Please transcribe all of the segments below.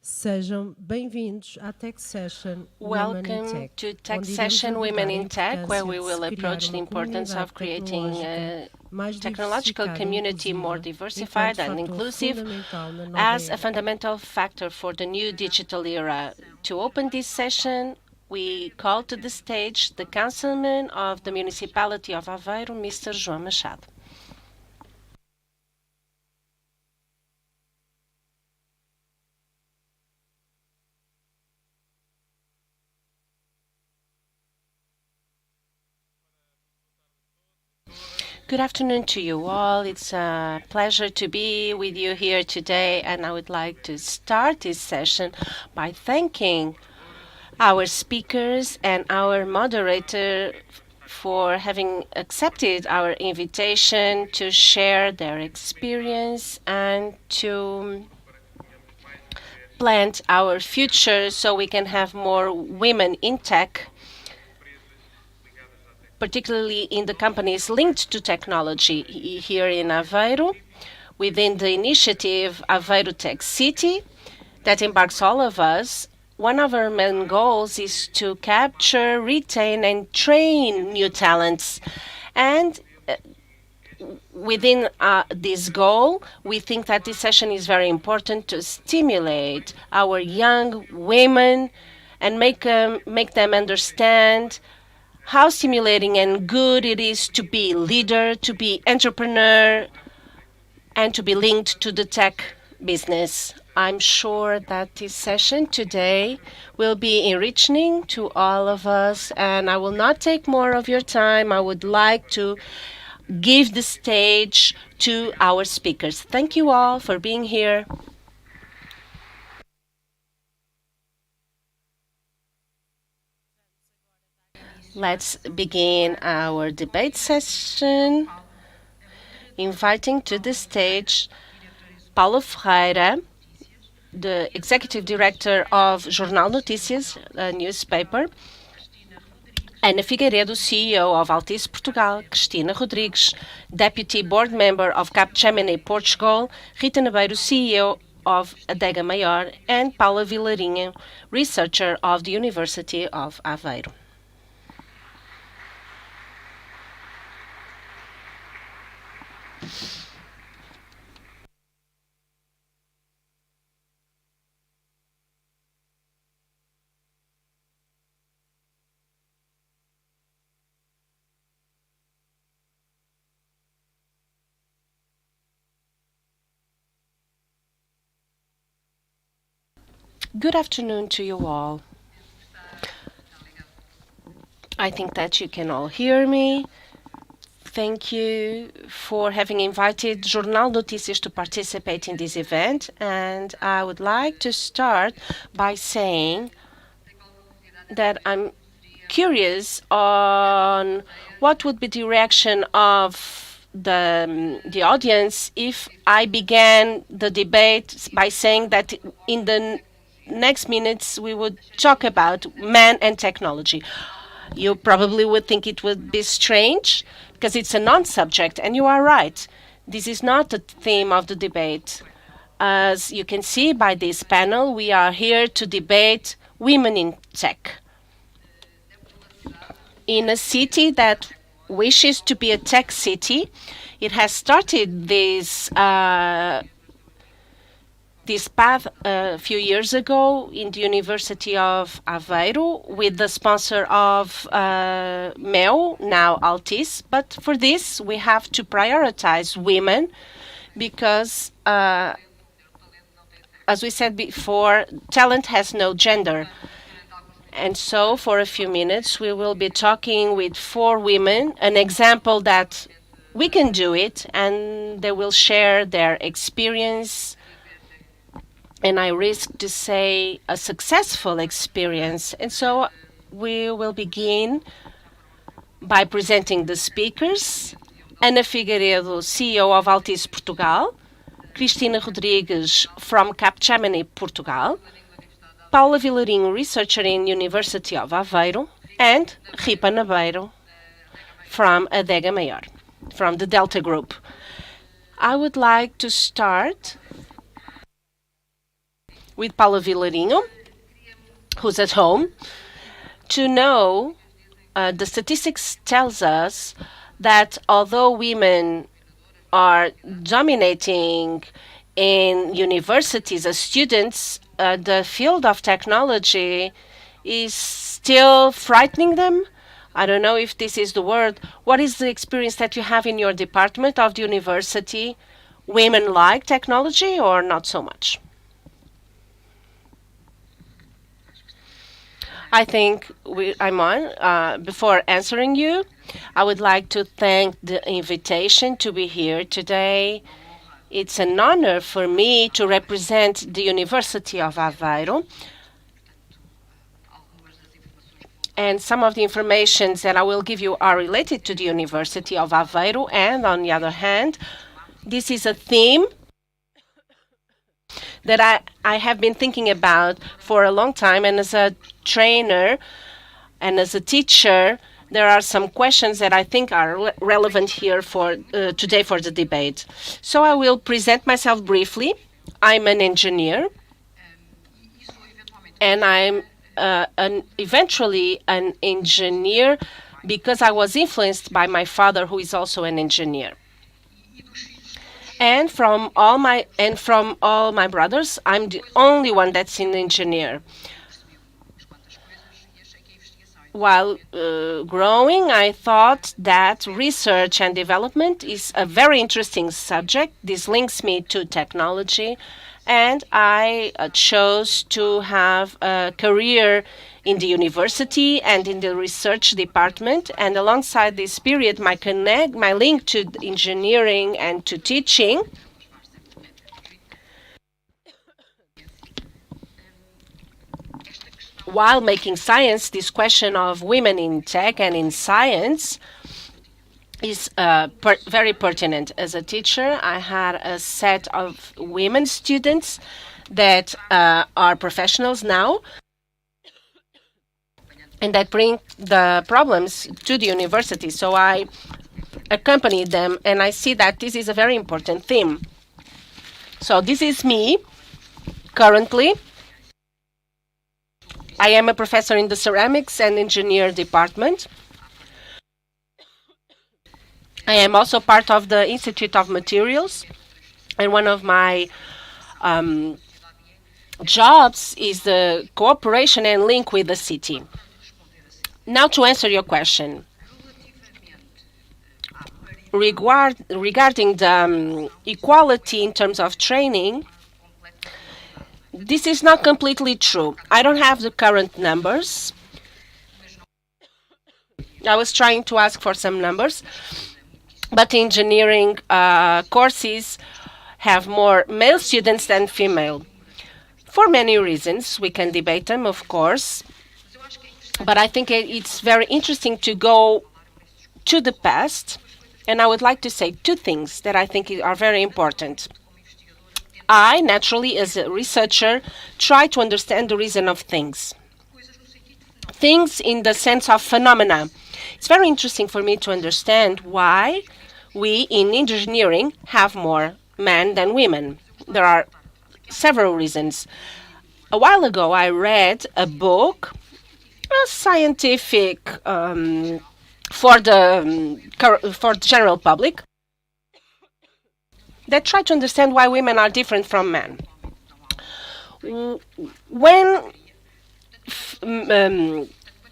Sejam bem-vindos à Tech Session Women in Welcome Tech, to Tech onde iremos Session Women abordar a in Tech, where we will importância de se criar approach the uma importance of comunidade creating tecnológica a mais technological diversificada e community more inclusiva, diversified enquanto and fator inclusive fundamental na nova as a era. fundamental factor for the new digital era. To open this session, we call to the stage the Councilman of the Municipality of Aveiro, Mr. João Machado. Good afternoon to you all. It's a pleasure to be with you here today, and I would like to start this session by thanking our speakers and our moderator for having accepted our invitation to share their experience and to plant our future so we can have more women in tech, particularly in the companies linked to technology here in Aveiro, within the initiative Aveiro Tech City that embarks all of us. One of our main goals is to capture, retain, and train new talents. And within this goal, we think that this session is very important to stimulate our young women and make them understand how stimulating and good it is to be leader, to be entrepreneur, and to be linked to the tech business. I'm sure that this session today will be enriching to all of us, and I will not take more of your time. I would like to give the stage to our speakers. Thank you all for being here. Let's begin our debate session, inviting to the stage Paula Ferreira, the Executive Director of Jornal Notícias, a newspaper, Ana Figueiredo, CEO of Altice Portugal, Cristina Rodrigues, Deputy Board Member of CAPGEMINI Portugal, Rita Nabeiro, CEO of Adega Mayor, and Paula Vilarinho, researcher of the University of Aveiro. Good afternoon to you all. I think that you can all hear me. Thank you for having invited Jornal Notícias to participate in this event. And I would like to start by saying that I'm curious on what would be the reaction of the audience if I began the debate by saying that in the next minutes we would talk about man and technology. You probably would think it would be strange because it's a non-subject, and you are right. This is not the theme of the debate. As you can see by this panel, we are here to debate women in tech. In a city that wishes to be a tech city, it has started this path a few years ago in the University of Aveiro with the sponsor of MEO, now Altice. But for this, we have to prioritize women because, as we said before, talent has no gender. And so for a few minutes, we will be talking with 4 women, an example that we can do it, and they will share their experience, and I risk to say a successful experience. And so we will begin by presenting the speakers. Ana Figueiredo, CEO of Altice Portugal, Cristina Rodrigues from CAPGEMINI Portugal, Paula Vilarinho, researcher in University of Aveiro, and Rita Nabeiro from Adega Mayor, from the Delta Group. I would like to start with Paula Vilarinho, who's at home, to know the statistics tells us that although women are dominating in universities as students, the field of technology is still frightening them. I don't know if this is the word. What is the experience that you have in your department of the university? Women like technology or not so much? I think I'm on. Before answering you, I would like to thank the invitation to be here today. It's an honor for me to represent the University of Aveiro. And some of the informations that I will give you are related to the University of Aveiro. And on the other hand, this is a theme that I have been thinking about for a long time. And as a trainer and as a teacher, there are some questions that I think are relevant here for today for the debate. So I will present myself briefly. I'm an engineer, and I'm eventually an engineer because I was influenced by my father, who is also an engineer. And from all my brothers, I'm the only one that's an engineer. While growing, I thought that research and development is a very interesting subject. This links me to technology, and I chose to have a career in the university and in the research department. And alongside this period, my link to engineering and to teaching while making science, this question of women in tech and in science is very pertinent. As a teacher, I had a set of women students that are professionals now and that bring the problems to the university. So I accompany them, and I see that this is a very important theme. So this is me currently. I am a professor in the ceramics and engineer department. I am also part of the Institute of Materials, and one of my jobs is the cooperation and link with the city. Now to answer your question. Regarding the equality in terms of training, this is not completely true. I don't have the current numbers. I was trying to ask for some numbers, but engineering courses have more male students than female. For many reasons, we can debate them, of course, but I think it's very interesting to go to the past, and I would like to say two things that I think are very important. I, naturally, as a researcher, try to understand the reason of things. Things in the sense of phenomena. It's very interesting for me to understand why we in engineering have more men than women. There are several reasons. A while ago, I read a book, a scientific for the general public, that try to understand why women are different from men. When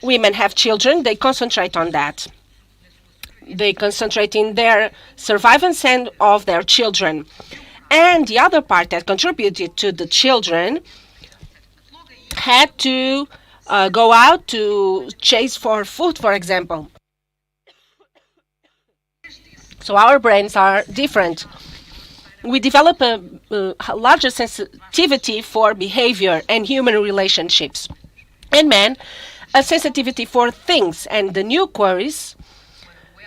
women have children, they concentrate on that. They concentrate in their survivance and of their children. And the other part that contributed to the children had to go out to chase for food, for example. So our brains are different. We develop a larger sensitivity for behavior and human relationships. And men, a sensitivity for things. And the new queries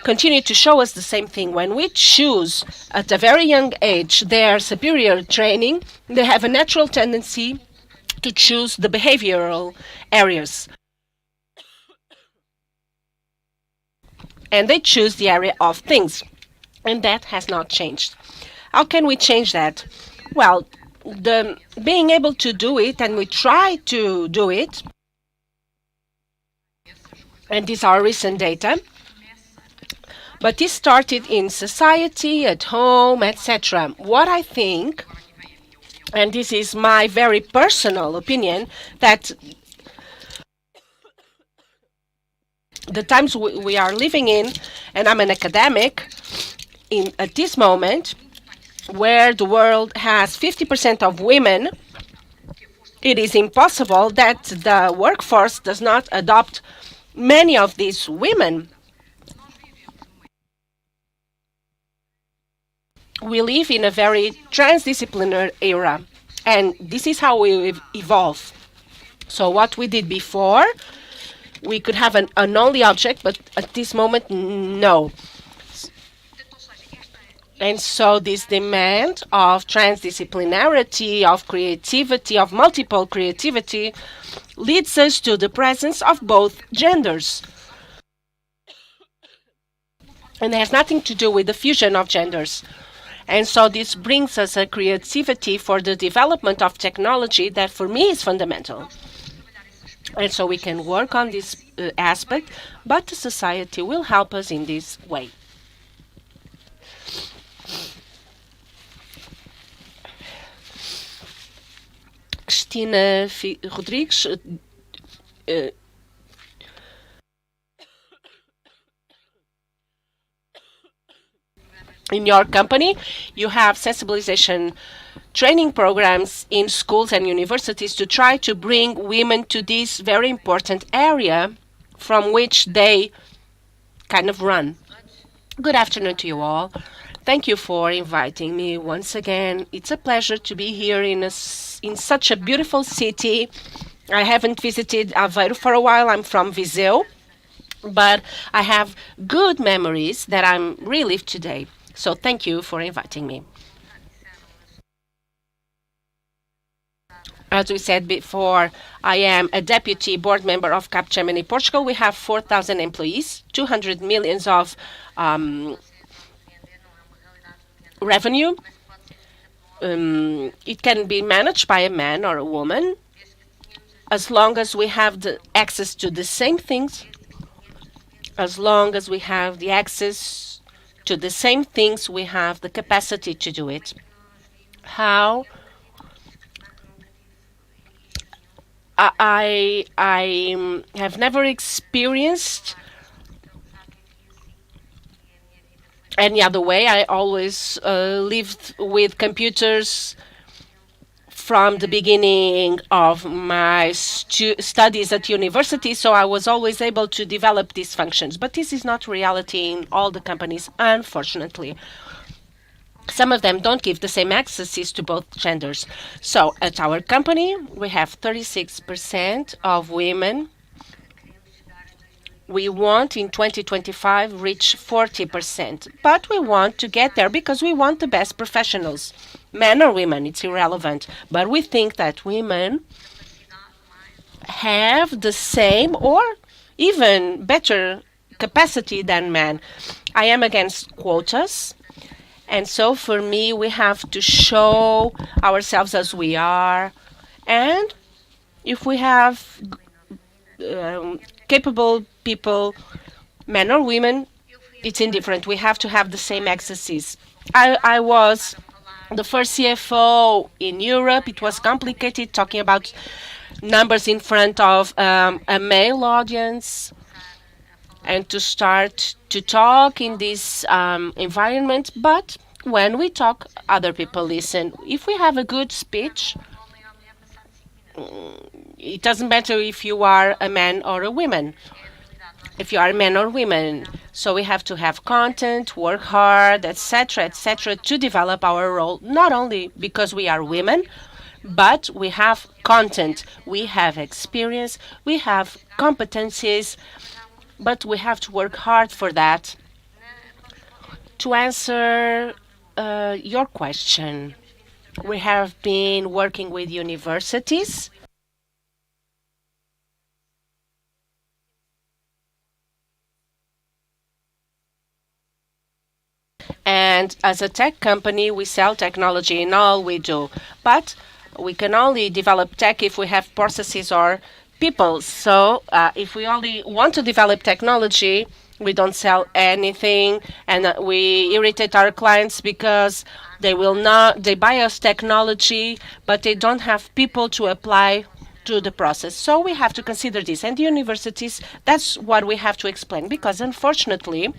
continue to show us the same thing. When we choose at a very young age their superior training, they have a natural tendency to choose the behavioral areas. And they choose the area of things. And that has not changed. How can we change that? Well, being able to do it, and we try to do it, and these are recent data, but this started in society, at home, etc. What I think, and this is my very personal opinion, that the times we are living in, and I'm an academic, at this moment, where the world has 50% of women, it is impossible that the workforce does not adopt many of these women. We live in a very transdisciplinary era, and this is how we evolve. So what we did before, we could have an only object, but at this moment, no. And so this demand of transdisciplinarity, of creativity, of multiple creativity, leads us to the presence of both genders. And it has nothing to do with the fusion of genders. And so this brings us a creativity for the development of technology that for me is fundamental. And so we can work on this aspect, but the society will help us in this way. Cristina Rodrigues, in your company, you have sensibilization training programs in schools and universities to try to bring women to this very important area from which they kind of run. Good afternoon to you all. Thank you for inviting me once again. It's a pleasure to be here in such a beautiful city. I haven't visited Aveiro for a while. I'm from Viseu, but I have good memories that I'm relived today. So thank you for inviting me. As we said before, I am a deputy board member of CAPGEMINI Portugal. We have 4,000 employees, 200 millions of revenue. It can be managed by a man or a woman as long as we have the access to the same things, as long as we have the access to the same things, we have the capacity to do it. How? I have never experienced any other way. I always lived with computers from the beginning of my studies at university, so I was always able to develop these functions. But this is not reality in all the companies, unfortunately. Some of them don't give the same accesses to both genders. So at our company, we have 36% of women. We want in 2025 reach 40%, but we want to get there because we want the best professionals. Men or women, it's irrelevant. But we think that women have the same or even better capacity than men. I am against quotas. And so for me, we have to show ourselves as we are. And if we have capable people, men or women, it's indifferent. We have to have the same accesses. I was the first CFO in Europe. It was complicated talking about numbers in front of a male audience and to start to talk in this environment. But when we talk, other people listen. If we have a good speech, it doesn't matter if you are a man or a woman, if you are a man or women. So we have to have content, work hard, etc., etc., to develop our role, not only because we are women, but we have content, we have experience, we have competencies, but we have to work hard for that. To answer your question, we have been working with universities and And as a tech company, we sell technology in all we do. But we can only develop tech if we have processes or people. So if we only want to develop technology, we don't sell anything, and we irritate our clients because they buy us technology, but they don't have people to apply to the process. So we have to consider this. And the universities, that's what we have to explain, because unfortunately,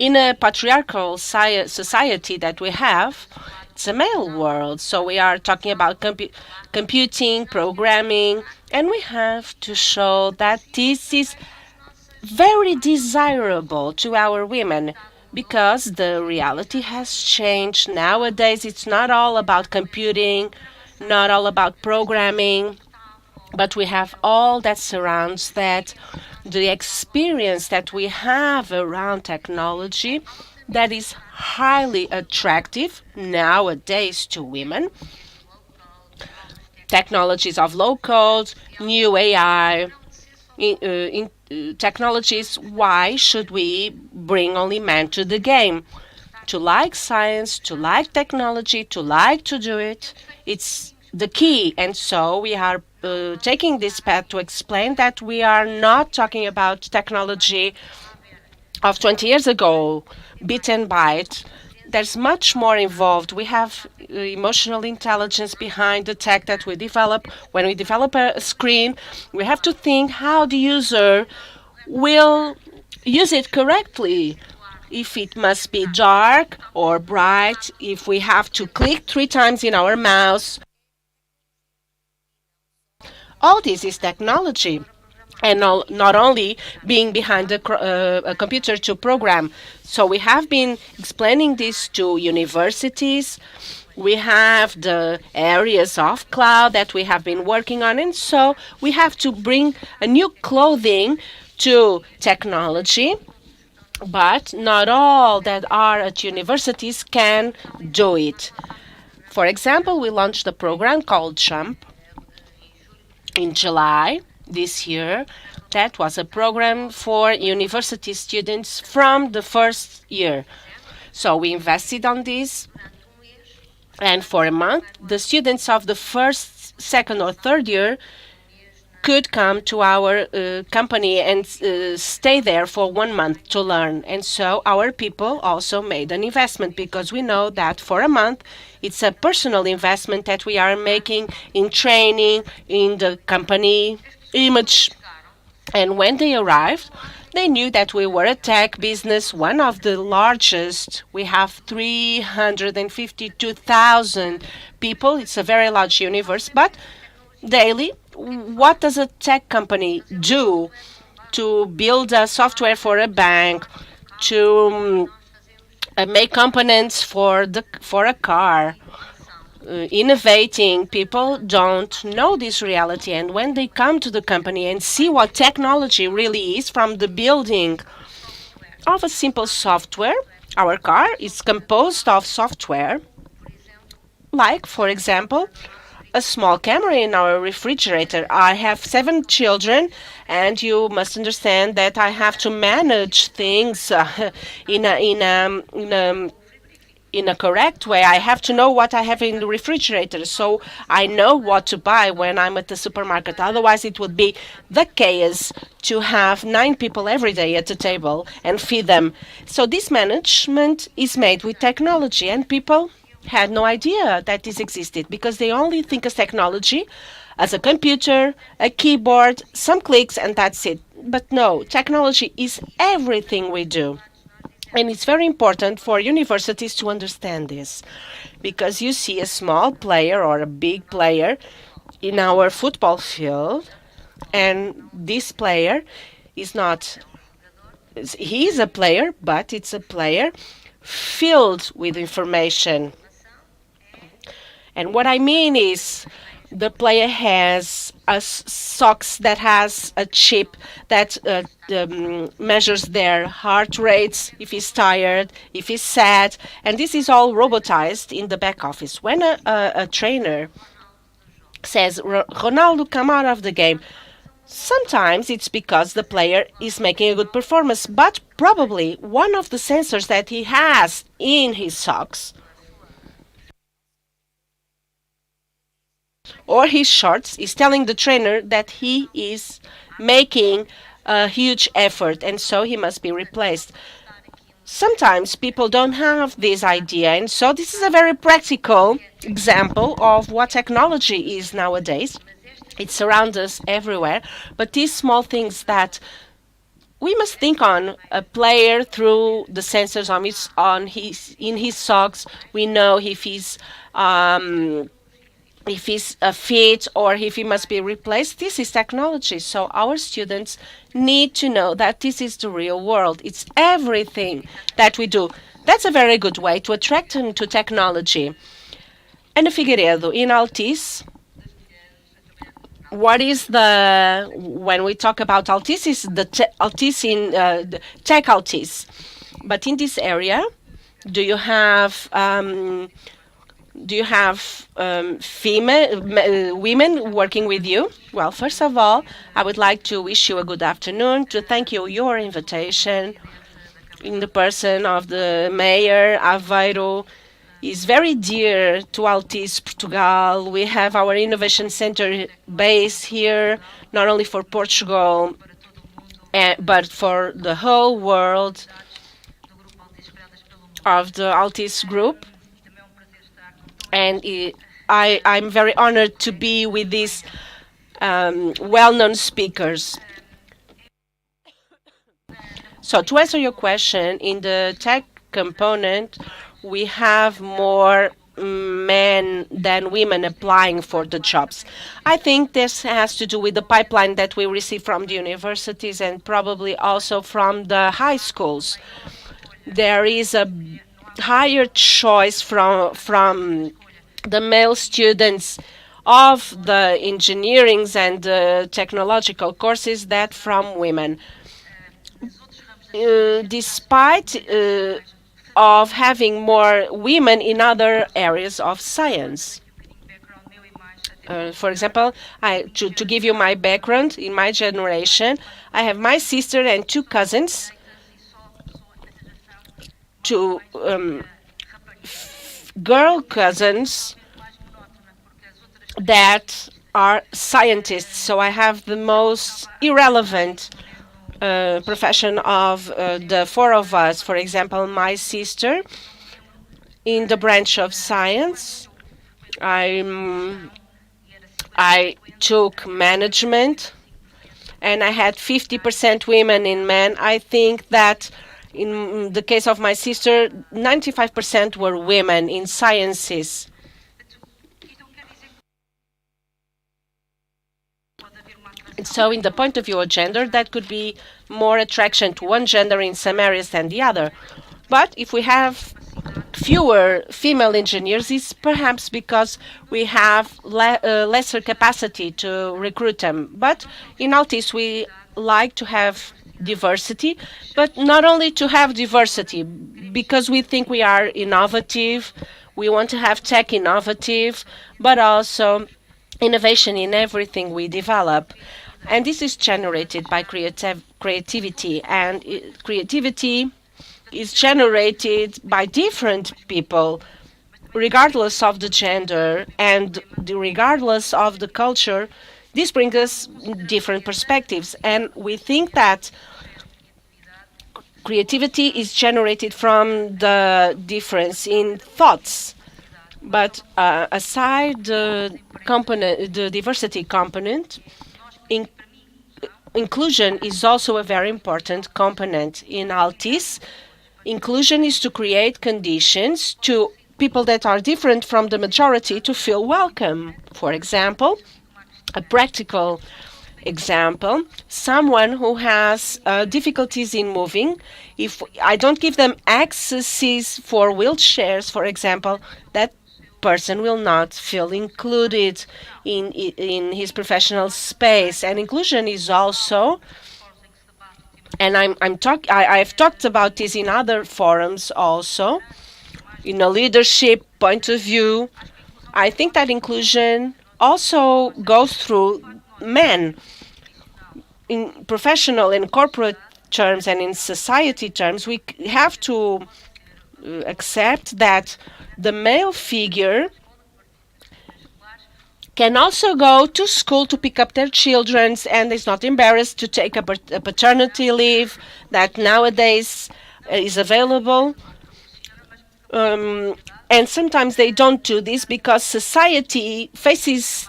in a patriarchal society that we have, it's a male world. So we are talking about computing, programming, and we have to show that this is very desirable to our women, because the reality has changed. Nowadays, it's not all about computing, not all about programming, but we have all that surrounds that, the experience that we have around technology that is highly attractive nowadays to women. Technologies of low code, new AI, technologies. Why should we bring only men to the game? To like science, to like technology, to like to do it, it's the key. And so we are taking this path to explain that we are not talking about technology of 20 years ago, bit and byte. There's much more involved. We have emotional intelligence behind the tech that we develop. When we develop a screen, we have to think how the user will use it correctly. If it must be dark or bright, if we have to click 3 times in our mouse. All this is technology. And not only being behind a computer to program. So we have been explaining this to universities. We have the areas of cloud that we have been working on. And so we have to bring a new clothing to technology. But not all that are at universities can do it. For example, we launched a program called JUMP in July this year. That was a program for university students from the first year. So we invested on this, and for a month, the students of the first, second, or third year could come to our company and stay there for 1 month to learn. And so our people also made an investment, because we know that for a month, it's a personal investment that we are making in training, in the company image. And when they arrived, they knew that we were a tech business, one of the largest. We have 352,000 people. It's a very large universe. But daily, what does a tech company do to build a software for a bank, to make components for a car? Innovating. People don't know this reality, and when they come to the company and see what technology really is, from the building of a simple software, our car is composed of software, like, for example, a small camera in our refrigerator. I have 7 children, and you must understand that I have to manage things in a correct way. I have to know what I have in the refrigerator, so I know what to buy when I'm at the supermarket. Otherwise, it would be the chaos to have 9 people every day at the table and feed them. So this management is made with technology, and people had no idea that this existed, because they only think of technology as a computer, a keyboard, some clicks, and that's it. But no, technology is everything we do. And it's very important for universities to understand this, because you see a small player or a big player in our football field, and this player is not, he is a player, but it's a player filled with information. And what I mean is, the player has a socks that has a chip that measures their heart rates, if he's tired, if he's sad, and this is all robotized in the back office. When a trainer says, Ronaldo, come out of the game, Sometimes it's because the player is making a good performance, but probably one of the sensors that he has in his socks or his shorts is telling the trainer that he is making a huge effort and so he must be replaced. Sometimes people don't have this idea, and so this is a very practical example of what technology is nowadays. It surrounds us everywhere, but these small things that we must think on a player through the sensors on his in his socks. We know if he's fit or if he must be replaced. This is technology. So our students need to know that this is the real world. It's everything that we do. That's a very good way to attract them to technology. Ana Figueiredo, in Altice, what is when we talk about Altice, is the Altice in the Tech Altice. But in this area, do you have female women working with you? Well, first of all, I would like to wish you a good afternoon, to thank you your invitation in the person of the Mayor of Aveiro. Is very dear to Altice Portugal. We have our innovation center base here, not only for Portugal, but for the whole world of the Altice group. And I'm very honored to be with these well-known speakers. So to answer your question, in the tech component, we have more men than women applying for the jobs. I think this has to do with the pipeline that we receive from the universities and probably also from the high schools. There is a higher choice from the male students of the engineerings and the technological courses that from women. Despite of having more women in other areas of science. For example, to give you my background, in my generation, I have my sister and two cousins, two girl cousins that are scientists. So I have the most irrelevant profession of the four of us. For example, my sister in the branch of science, I took management, and I had 50% women in men. I think that in the case of my sister, 95% were women in sciences. So in the point of view of gender, that could be more attraction to one gender in some areas than the other. But if we have fewer female engineers, it's perhaps because we have lesser capacity to recruit them. But in Altice, we like to have diversity, but not only to have diversity, because we think we are innovative, we want to have tech innovative, but also innovation in everything we develop. And this is generated by creativity, and creativity is generated by different people, regardless of the gender and regardless of the culture. This brings us different perspectives, and we think that creativity is generated from the difference in thoughts. But aside the diversity component, inclusion is also a very important component in Altice. Inclusion is to create conditions to people that are different from the majority to feel welcome. For example, a practical example, someone who has difficulties in moving, if I don't give them accesses for wheelchairs, for example, that person will not feel included in his professional space. And inclusion is also, and I've talked about this in other forums also, in a leadership point of view. I think that inclusion also goes through men. in professional and corporate terms and in society terms, we have to accept that the male figure can also go to school to pick up their children and is not embarrassed to take a paternity leave that nowadays is available. And sometimes they don't do this because society faces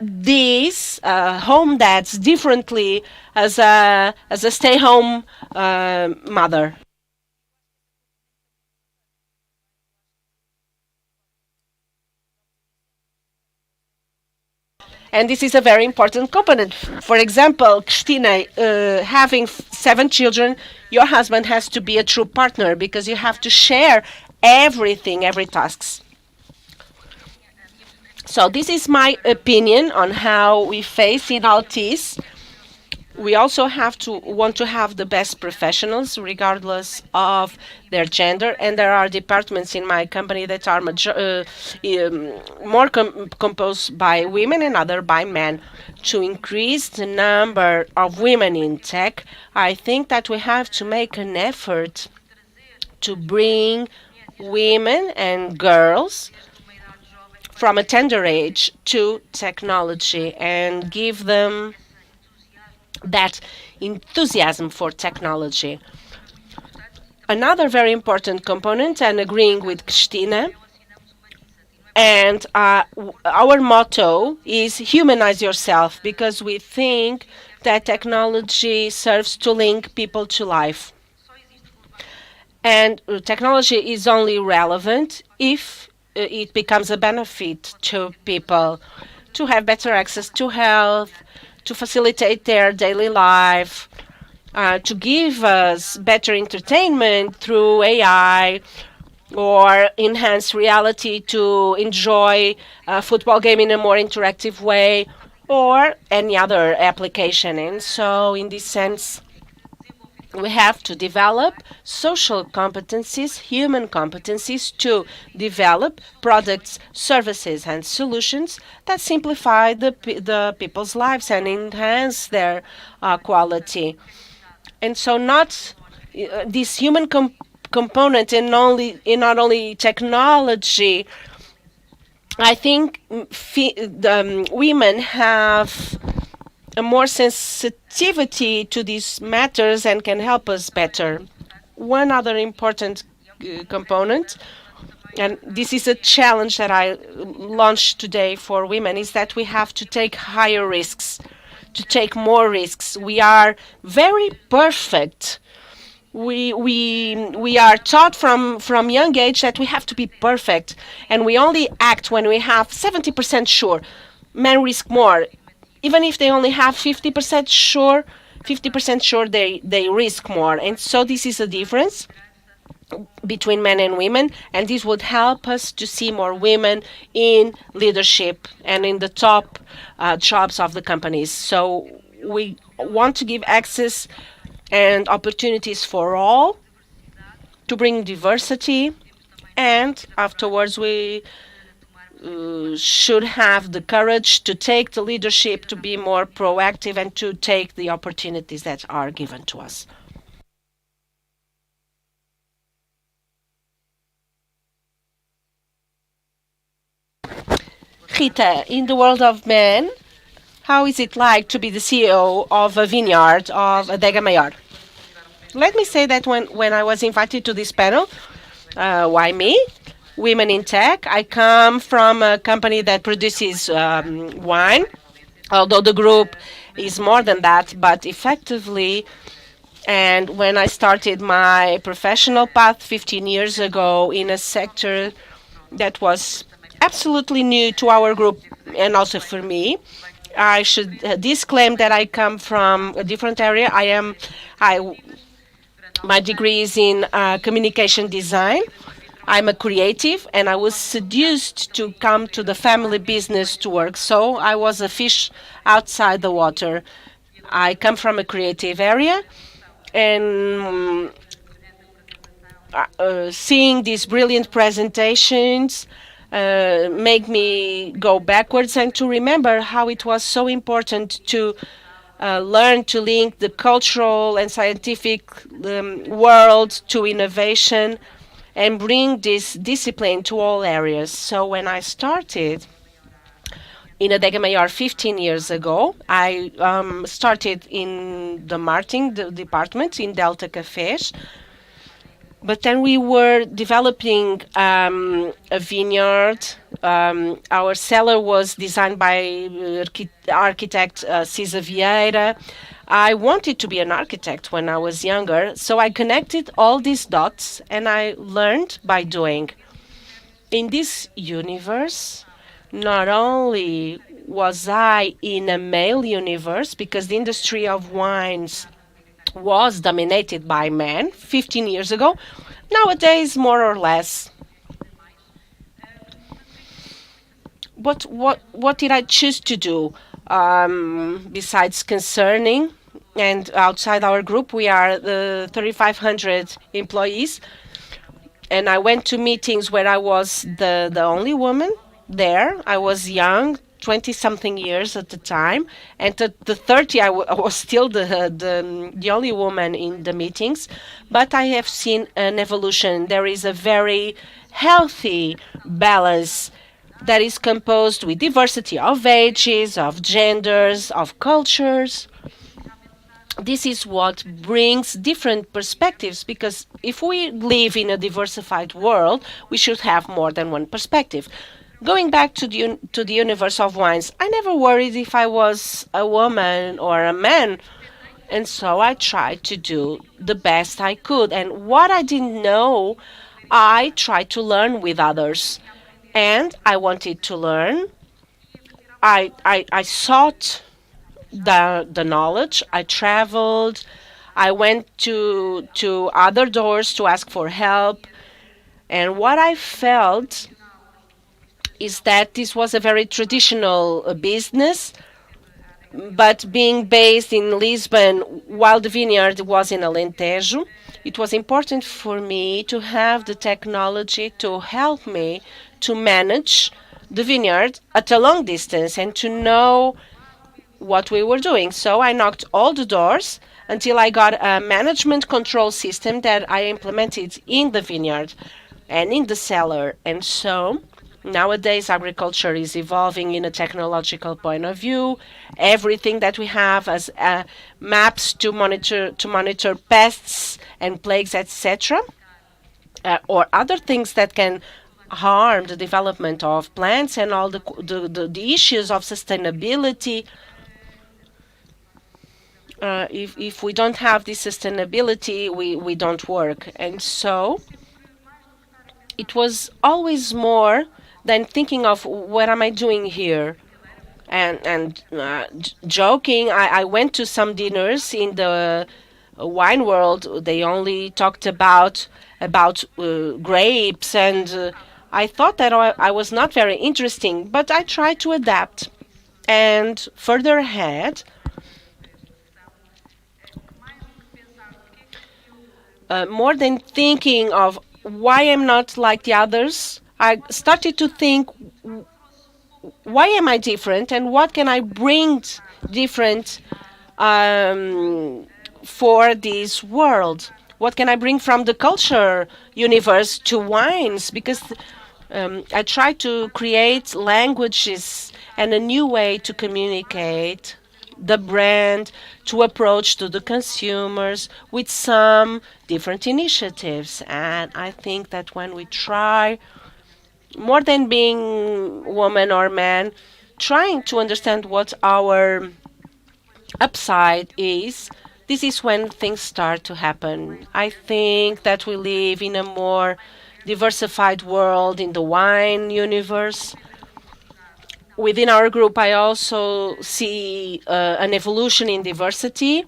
these home dads differently as a stay-home mother. And this is a very important component. For example, Cristina, having 7 children, your husband has to be a true partner because you have to share everything, every tasks. So this is my opinion on how we face in Altice. We also want to have the best professionals regardless of their gender, and there are departments in my company that are more composed by women and other by men. To increase the number of women in tech, I think that we have to make an effort to bring women and girls from a tender age to technology and give them that enthusiasm for technology. Another very important component, and agreeing with Cristina, and our motto is humanize yourself, because we think that technology serves to link people to life. And technology is only relevant if it becomes a benefit to people, to have better access to health, to facilitate their daily life, to give us better entertainment through AI, or enhanced reality to enjoy a football game in a more interactive way, or any other application. And so, in this sense, we have to develop social competencies, human competencies, to develop products, services, and solutions that simplify the people's lives and enhance their quality. And so not this human component in not only technology. I think women have a more sensitivity to these matters and can help us better. One other important component, and this is a challenge that I launched today for women, is that we have to take higher risks, to take more risks. We are very perfect. We are taught from young age that we have to be perfect, and we only act when we have 70% sure. Men risk more. Even if they only have 50% sure, they risk more. And so this is a difference between men and women, and this would help us to see more women in leadership and in the top jobs of the companies. So we want to give access and opportunities for all, to bring diversity, and afterwards we should have the courage to take the leadership, to be more proactive, and to take the opportunities that are given to us. Rita, in the world of men, how is it like to be the CEO of a vineyard of Adega Mayor? Let me say that when I was invited to this panel, why me? Women in Tech. I come from a company that produces wine, although the group is more than that, but effectively, and when I started my professional path 15 years ago in a sector that was absolutely new to our group and also for me, I should disclaim that I come from a different area. My degree is in communication design. I'm a creative, and I was seduced to come to the family business to work. So I was a fish outside the water. I come from a creative area, and seeing these brilliant presentations make me go backwards and to remember how it was so important to learn to link the cultural and scientific world to innovation and bring this discipline to all areas. So when I started in Adega Mayor 15 years ago, I started in the marketing department in Delta Cafés. But then we were developing a vineyard. Our cellar was designed by architect Cisa Vieira. I wanted to be an architect when I was younger, so I connected all these dots and I learned by doing. In this universe, not only was I in a male universe, because the industry of wines was dominated by men 15 years ago. Nowadays, more or less. But what did I choose to do? Besides concerning, and outside our group, we are the 3,500 employees. And I went to meetings where I was the only woman there. I was young, 20-something years at the time, and at the 30 I was still the only woman in the meetings, but I have seen an evolution. There is a very healthy balance that is composed with diversity of ages, of genders, of cultures. This is what brings different perspectives, because if we live in a diversified world, we should have more than one perspective. Going back to the universe of wines, I never worried if I was a woman or a man. And so I tried to do the best I could. And what I didn't know, I tried to learn with others. And I wanted to learn. I sought the knowledge. I traveled. I went to other doors to ask for help. And what I felt is that this was a very traditional business, but being based in Lisbon while the vineyard was in Alentejo, it was important for me to have the technology to help me to manage the vineyard at a long distance and to know what we were doing. So I knocked all the doors until I got a management control system that I implemented in the vineyard and in the cellar. And so nowadays, agriculture is evolving in a technological point of view. Everything that we have as maps to monitor pests and plagues, etc., or other things that can harm the development of plants and all the issues of sustainability. If we don't have this sustainability, we don't work. And so it was always more than thinking of what am I doing here, and joking. I went to some dinners in the wine world. They only talked about grapes, and I thought that I was not very interesting. But I tried to adapt, and further ahead, more than thinking of why I'm not like the others, I started to think, why am I different and what can I bring different for this world? What can I bring from the culture universe to wines? Because I try to create languages and a new way to communicate the brand, to approach to the consumers with some different initiatives. And I think that when we try, more than being woman or man, trying to understand what our upside is, this is when things start to happen. I think that we live in a more diversified world in the wine universe. Within our group, I also see an evolution in diversity,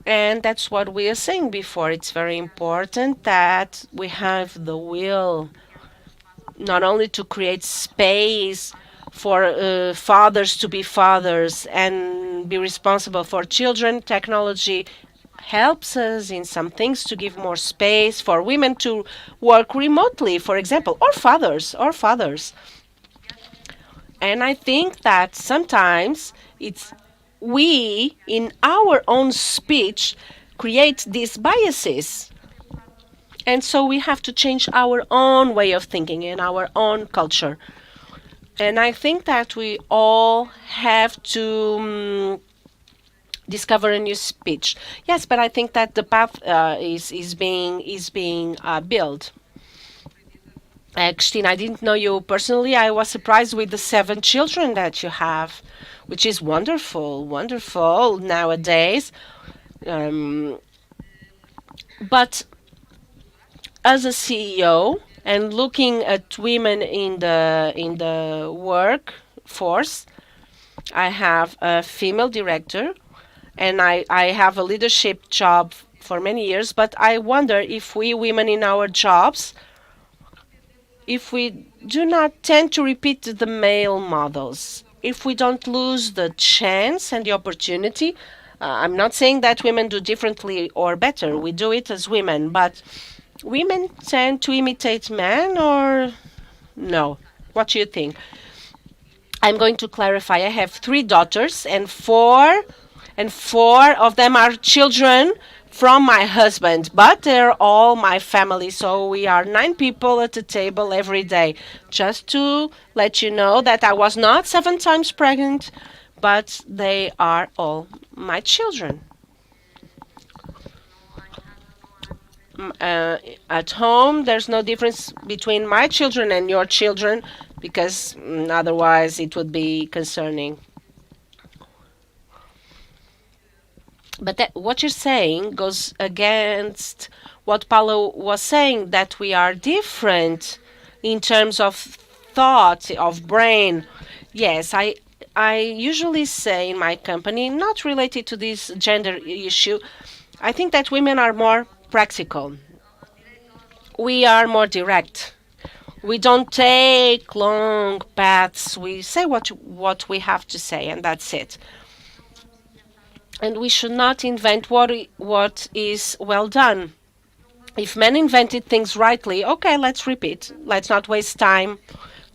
and that's what we were saying before. It's very important that we have the will not only to create space for fathers to be fathers and be responsible for children. Technology helps us in some things to give more space for women to work remotely, for example, or fathers. And I think that sometimes we, in our own speech, create these biases. And so we have to change our own way of thinking and our own culture. And I think that we all have to discover a new speech. Yes, but I think that the path is being built. Christine, I didn't know you personally. I was surprised with the 7 children that you have, which is wonderful, wonderful nowadays. But as a CEO and looking at women in the workforce, I have a female director, and I have a leadership job for many years. But I wonder if we women in our jobs, if we do not tend to repeat the male models, if we don't lose the chance and the opportunity. I'm not saying that women do differently or better. We do it as women, but women tend to imitate men, or no? What do you think? I'm going to clarify. I have 3 daughters, and four of them are children from my husband, but they're all my family. So we are 9 people at the table every day. Just to let you know that I was not 7 times pregnant, but they are all my children. At home, there's no difference between my children and your children, because otherwise it would be concerning. But what you're saying goes against what Paula was saying, that we are different in terms of thought, of brain. Yes, I usually say in my company, not related to this gender issue, I think that women are more practical. We are more direct. We don't take long paths. We say what we have to say, and that's it. And we should not invent what is well done. If men invented things rightly, okay, let's repeat. Let's not waste time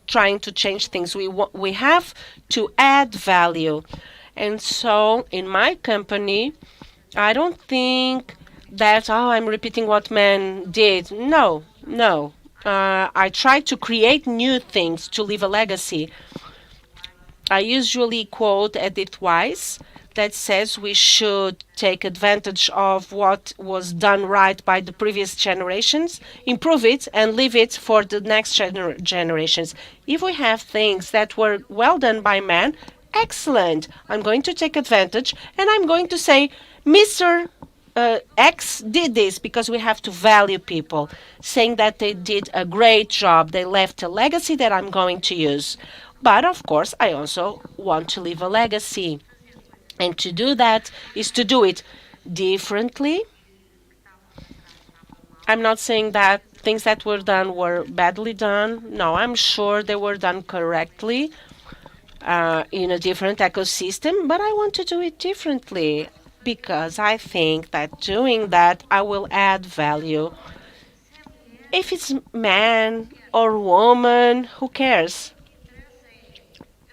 trying to change things. We have to add value. And so in my company, I don't think that, I'm repeating what men did. No. I try to create new things, to leave a legacy. I usually quote Edith Wise, that says we should take advantage of what was done right by the previous generations, improve it, and leave it for the next generations. If we have things that were well done by men, excellent. I'm going to take advantage, and I'm going to say, Mr. X did this, because we have to value people, saying that they did a great job. They left a legacy that I'm going to use. But of course, I also want to leave a legacy. And to do that is to do it differently. I'm not saying that things that were done were badly done. No, I'm sure they were done correctly in a different ecosystem, but I want to do it differently, because I think that doing that, I will add value. If it's man or woman, who cares?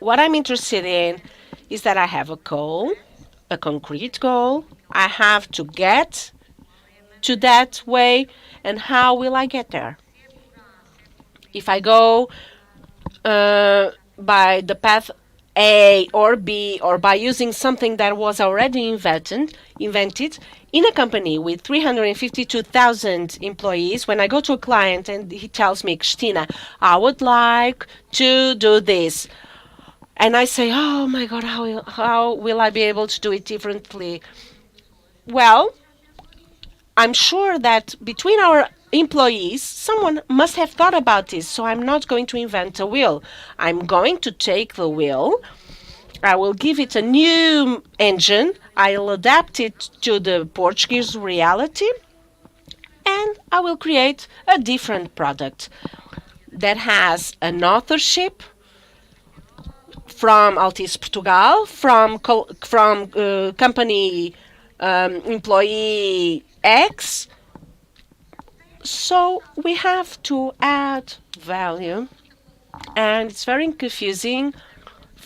What I'm interested in is that I have a goal, a concrete goal. I have to get to that way, and how will I get there? If I go by the path A or B, or by using something that was already invented in a company with 352,000 employees, when I go to a client and he tells me, Cristina, I would like to do this. And I say, oh my God, how will I be able to do it differently? Well, I'm sure that between our employees, someone must have thought about this. So I'm not going to invent a wheel. I'm going to take the wheel. I will give it a new engine. I'll adapt it to the Portuguese reality. And I will create a different product that has an authorship from Altice Portugal, from company employee X. So we have to add value, and it's very confusing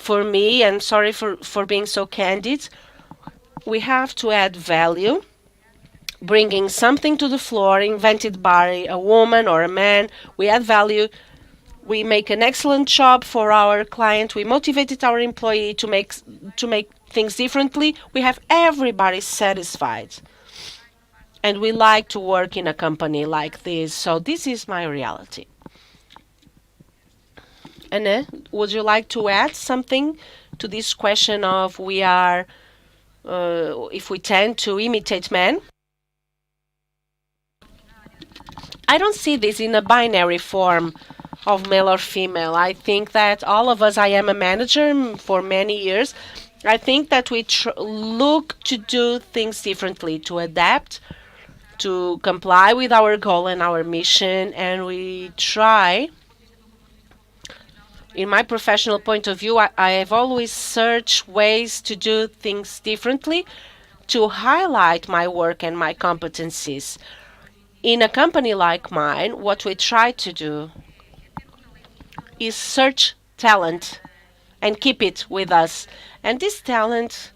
For me, and sorry for being so candid, we have to add value, bringing something to the floor invented by a woman or a man. We add value. We make an excellent job for our client. We motivated our employee to make things differently. We have everybody satisfied. And we like to work in a company like this. So this is my reality. Anna, would you like to add something to this question of we are, if we tend to imitate men? I don't see this in a binary form of male or female. I think that all of us, I am a manager for many years. I think that we look to do things differently, to adapt, to comply with our goal and our mission, and we try. In my professional point of view, I have always searched ways to do things differently, to highlight my work and my competencies. In a company like mine, what we try to do is search talent and keep it with us. And this talent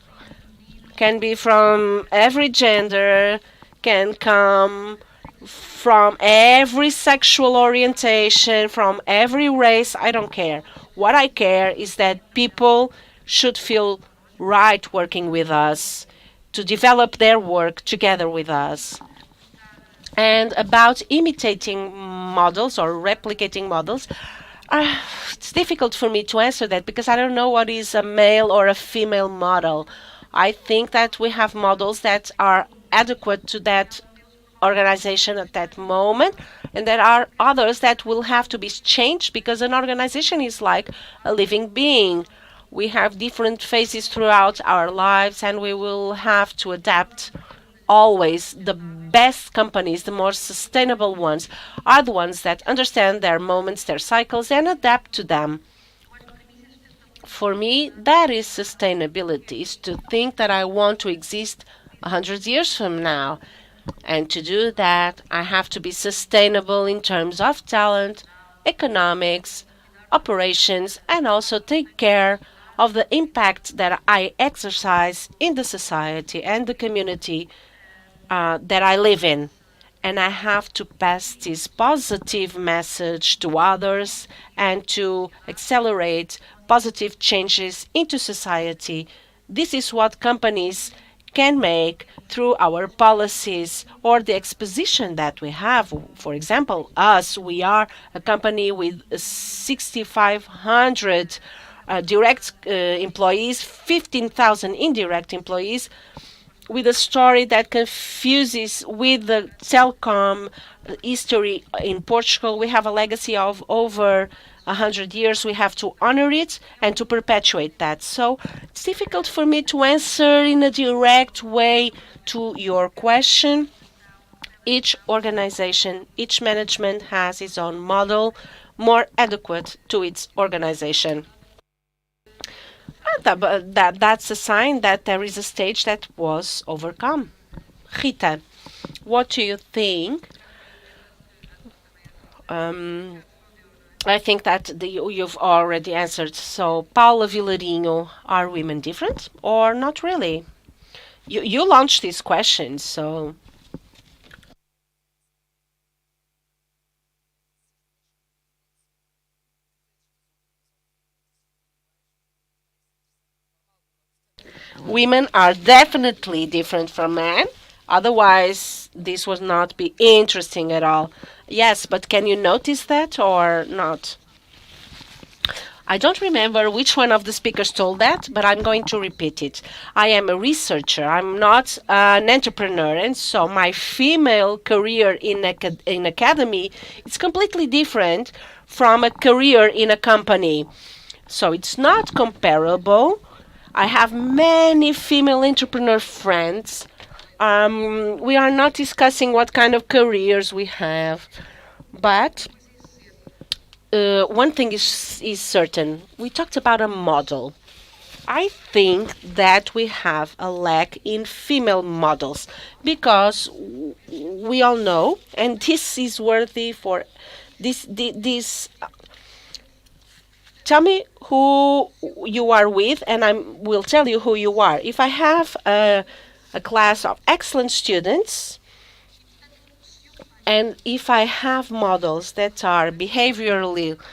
can be from every gender, can come from every sexual orientation, from every race. I don't care. What I care is that people should feel right working with us, to develop their work together with us. And about imitating models or replicating models, it's difficult for me to answer that because I don't know what is a male or a female model. I think that we have models that are adequate to that organization at that moment, and there are others that will have to be changed because an organization is like a living being. We have different phases throughout our lives, and we will have to adapt. Always the best companies, the more sustainable ones, are the ones that understand their moments, their cycles, and adapt to them. For me, that is sustainability, is to think that I want to exist 100 years from now. And to do that, I have to be sustainable in terms of talent, economics, operations, and also take care of the impact that I exercise in the society and the community that I live in. And I have to pass this positive message to others and to accelerate positive changes into society. This is what companies can make through our policies or the exposition that we have. For example, we are a company with 6,500 direct employees, 15,000 indirect employees, with a story that confuses with the telecom history in Portugal. We have a legacy of over 100 years. We have to honor it and to perpetuate that. So it's difficult for me to answer in a direct way to your question. Each organization, each management has its own model more adequate to its organization. That's a sign that there is a stage that was overcome. Rita, what do you think? I think that you've already answered. So, Paula Vilarinho, are women different or not really? You launched these questions, so. Women are definitely different from men. Otherwise, this would not be interesting at all. Yes, but can you notice that or not? I don't remember which one of the speakers told that, but I'm going to repeat it. I am a researcher. I'm not an entrepreneur, and so my female career in academy is completely different from a career in a company. So it's not comparable. I have many female entrepreneur friends. We are not discussing what kind of careers we have, but one thing is certain. We talked about a model. I think that we have a lack in female models because we all know, and this is worthy for this tell me who you are with, and I will tell you who you are. If I have a class of excellent students, and if I have models that are behavioral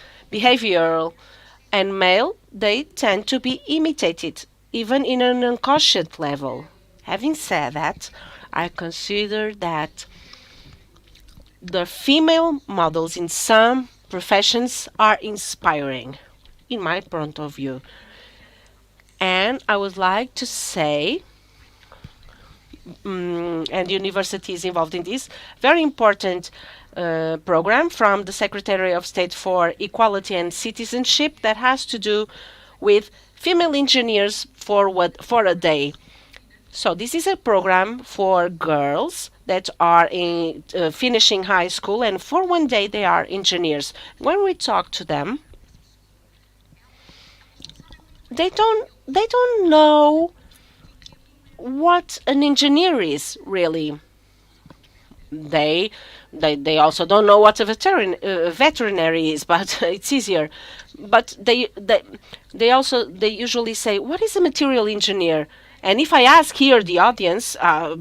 and male, they tend to be imitated, even in an unconscious level. Having said that, I consider that the female models in some professions are inspiring, in my point of view. And I would like to say, and the university is involved in this, very important program from the Secretary of State for Equality and Citizenship that has to do with female engineers for a day. So this is a program for girls that are finishing high school, and for one day they are engineers. When we talk to them, they don't know what an engineer is really. They also don't know what a veterinary is, but it's easier. But they usually say, what is a material engineer? And if I ask here the audience,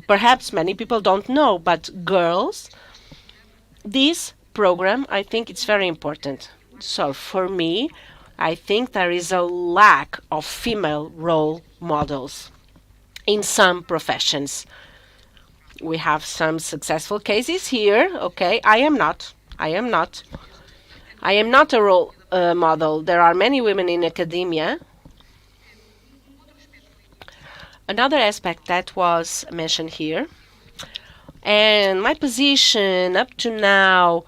perhaps many people don't know, but girls, this program, I think it's very important. So for me, I think there is a lack of female role models in some professions. We have some successful cases here. Okay, I am not a role model. There are many women in academia. Another aspect that was mentioned here, and my position up to now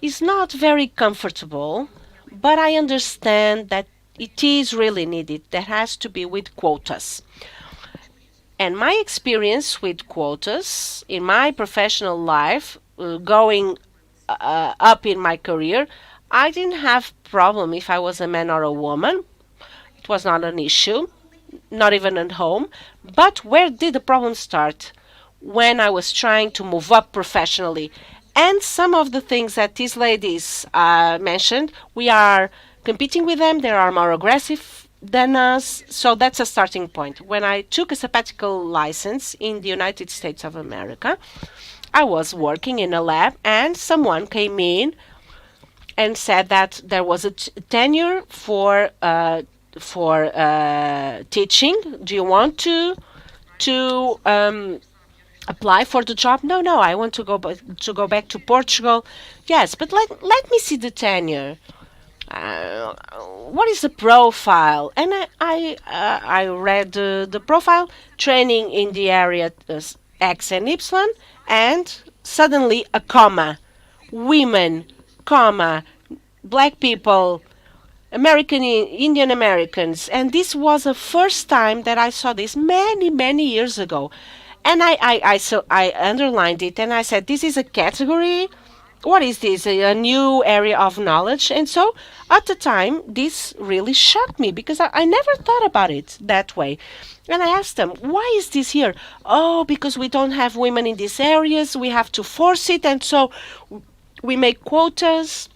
is not very comfortable, but I understand that it is really needed. That has to be with quotas. And my experience with quotas in my professional life, going up in my career, I didn't have problem if I was a man or a woman. It was not an issue, not even at home. But where did the problem start? When I was trying to move up professionally. And some of the things that these ladies mentioned, we are competing with them. They are more aggressive than us. So that's a starting point. When I took a sabbatical license in the United States of America, I was working in a lab and someone came in and said that there was a tenure for teaching. Do you want to apply for the job? No, I want to go back to Portugal. Yes, but let me see the tenure. What is the profile? And I read the profile, training in the area X and Y, and suddenly a comma, women, comma, black people, Indian Americans. And this was the first time that I saw this many years ago. And I underlined it and I said, this is a category. What is this? A new area of knowledge? And so at the time, this really shocked me because I never thought about it that way. And I asked them, why is this here? Oh, because we don't have women in these areas. We have to force it. And so we make quotas.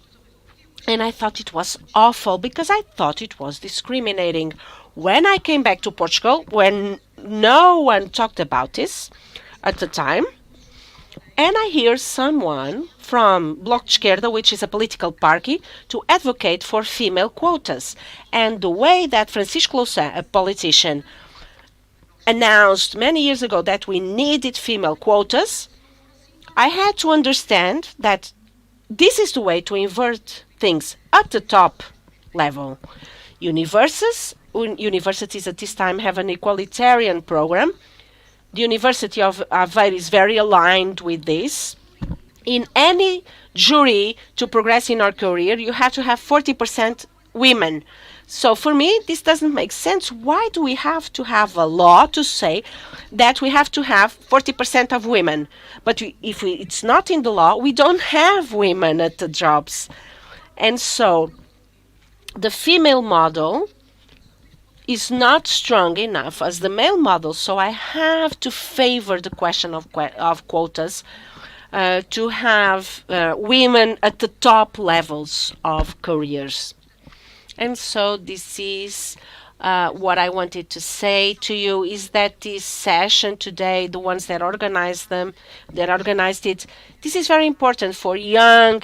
And I thought it was awful because I thought it was discriminating. When I came back to Portugal, when no one talked about this at the time, and I hear someone from Bloc de Esquerda, which is a political party, to advocate for female quotas. And the way that Francisco Louçã, a politician, announced many years ago that we needed female quotas, I had to understand that this is the way to invert things at the top level. Universities at this time have an equalitarian program. The University of Aveiro is very aligned with this. In any jury to progress in our career, you have to have 40% women. So for me, this doesn't make sense. Why do we have to have a law to say that we have to have 40% of women? But if it's not in the law, we don't have women at the jobs. And so the female model is not strong enough as the male model, so I have to favor the question of quotas to have women at the top levels of careers. And so this is what I wanted to say to you is that this session today, the ones that organized it, this is very important for young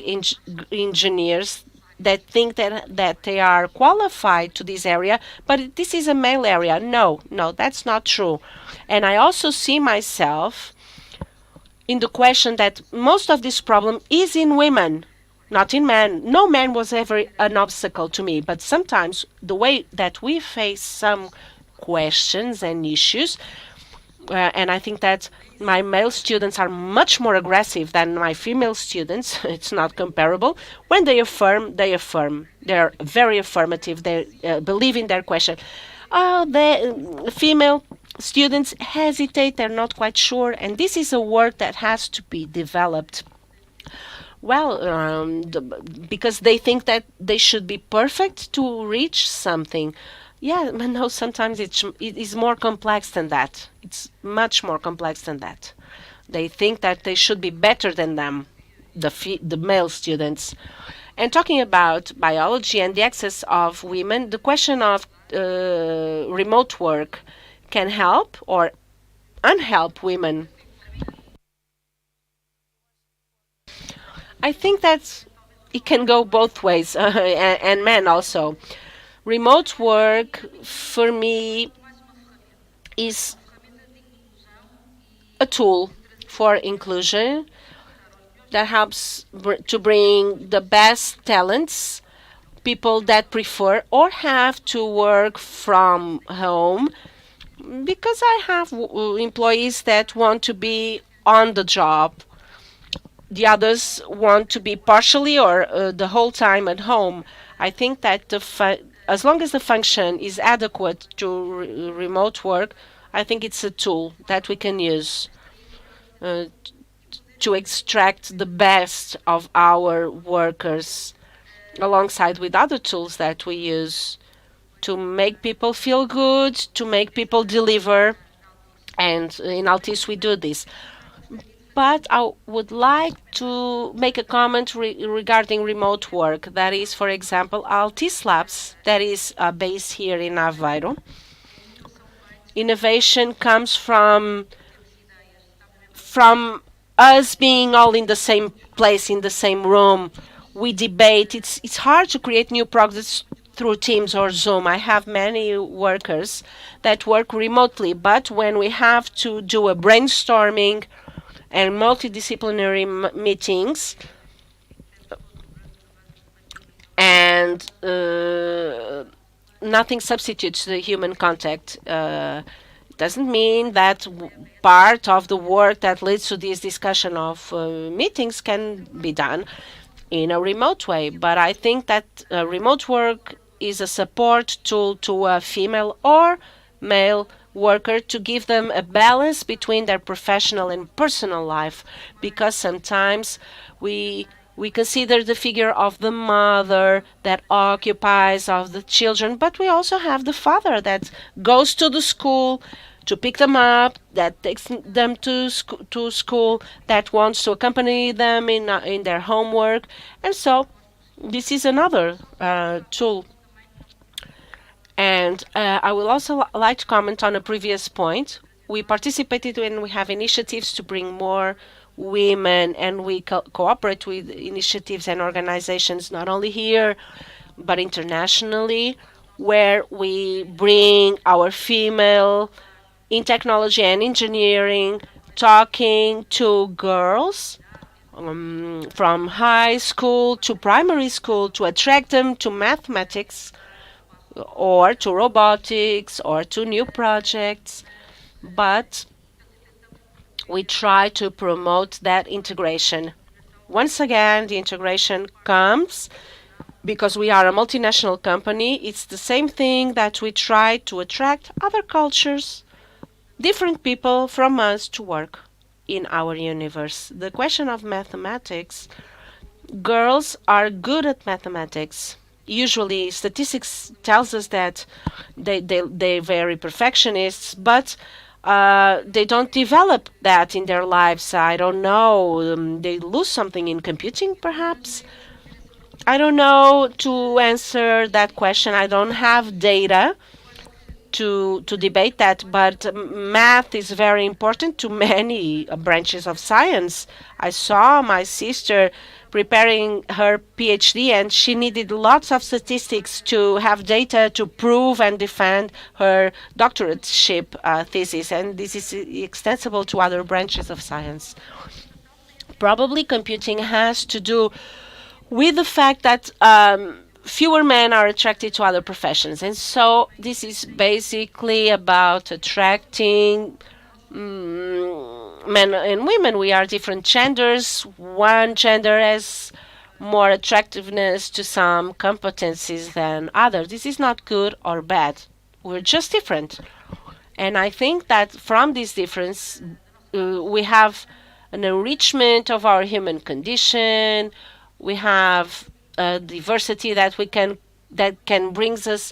engineers that think that they are qualified to this area, but this is a male area. No, no, that's not true. And I also see myself in the question that most of this problem is in women, not in men. No man was ever an obstacle to me, but sometimes the way that we face some questions and issues, and I think that my male students are much more aggressive than my female students. It's not comparable. When they affirm, they affirm. They're very affirmative. They believe in their question. The female students hesitate. They're not quite sure. And this is a work that has to be developed. Well, because they think that they should be perfect to reach something. Yeah, but no, sometimes it is more complex than that. It's much more complex than that. They think that they should be better than them, the male students. And talking about biology and the access of women, the question of remote work can help or unhelp women. I think that it can go both ways, and men also. Remote work for me is a tool for inclusion that helps to bring the best talents, people that prefer or have to work from home, because I have employees that want to be on the job. The others want to be partially or the whole time at home. I think that as long as the function is adequate to remote work, I think it's a tool that we can use uh, to extract the best of our workers alongside with other tools that we use to make people feel good, to make people deliver. And in Altice, we do this. But I would like to make a comment regarding remote work. That is, for example, Altice Labs, that is based here in Aveiro. Innovation comes from us being all in the same place, in the same room. We debate. It's hard to create new projects through Teams or Zoom. I have many workers that work remotely, but when we have to do a brainstorming and multidisciplinary meetings, and nothing substitutes the human contact. Doesn't mean that part of the work that leads to this discussion of meetings can be done in a remote way. But I think that remote work is a support tool to a female or male worker to give them a balance between their professional and personal life, because sometimes we consider the figure of the mother that occupies of the children, but we also have the father that goes to the school to pick them up, that takes them to school, that wants to accompany them in their homework. And so this is another tool. And I will also like to comment on a previous point. We participated when we have initiatives to bring more women, and we cooperate with initiatives and organizations not only here but internationally, where we bring our female in technology and engineering, talking to girls from high school to primary school to attract them to mathematics or to robotics or to new projects. But we try to promote that integration. Once again, the integration comes because we are a multinational company. It's the same thing that we try to attract other cultures, different people from us to work in our universe. The question of mathematics, girls are good at mathematics. Usually statistics tells us that they're very perfectionists, but they don't develop that in their lives. I don't know. They lose something in computing, perhaps. I don't know to answer that question. I don't have data to debate that, but math is very important to many branches of science. I saw my sister preparing her PhD, and she needed lots of statistics to have data to prove and defend her doctorateship thesis, and this is extensible to other branches of science. Probably computing has to do with the fact that fewer men are attracted to other professions. And so this is basically about attracting men and women. We are different genders. One gender has more attractiveness to some competencies than others. This is not good or bad. We're just different. And I think that from this difference, we have an enrichment of our human condition. We have a diversity that can brings us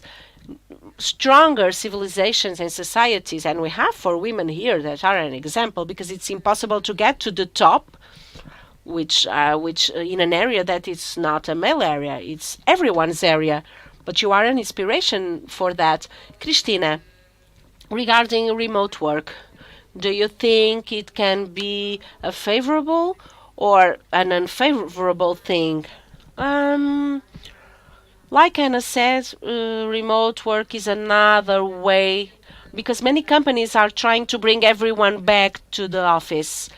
stronger civilizations and societies. And we have for women here that are an example, because it's impossible to get to the top, which in an area that is not a male area, it's everyone's area. But you are an inspiration for that, Cristina. Regarding remote work, do you think it can be a favorable or an unfavorable thing? Um, like Anna said, remote work is another way, because many companies are trying to bring everyone back to the office.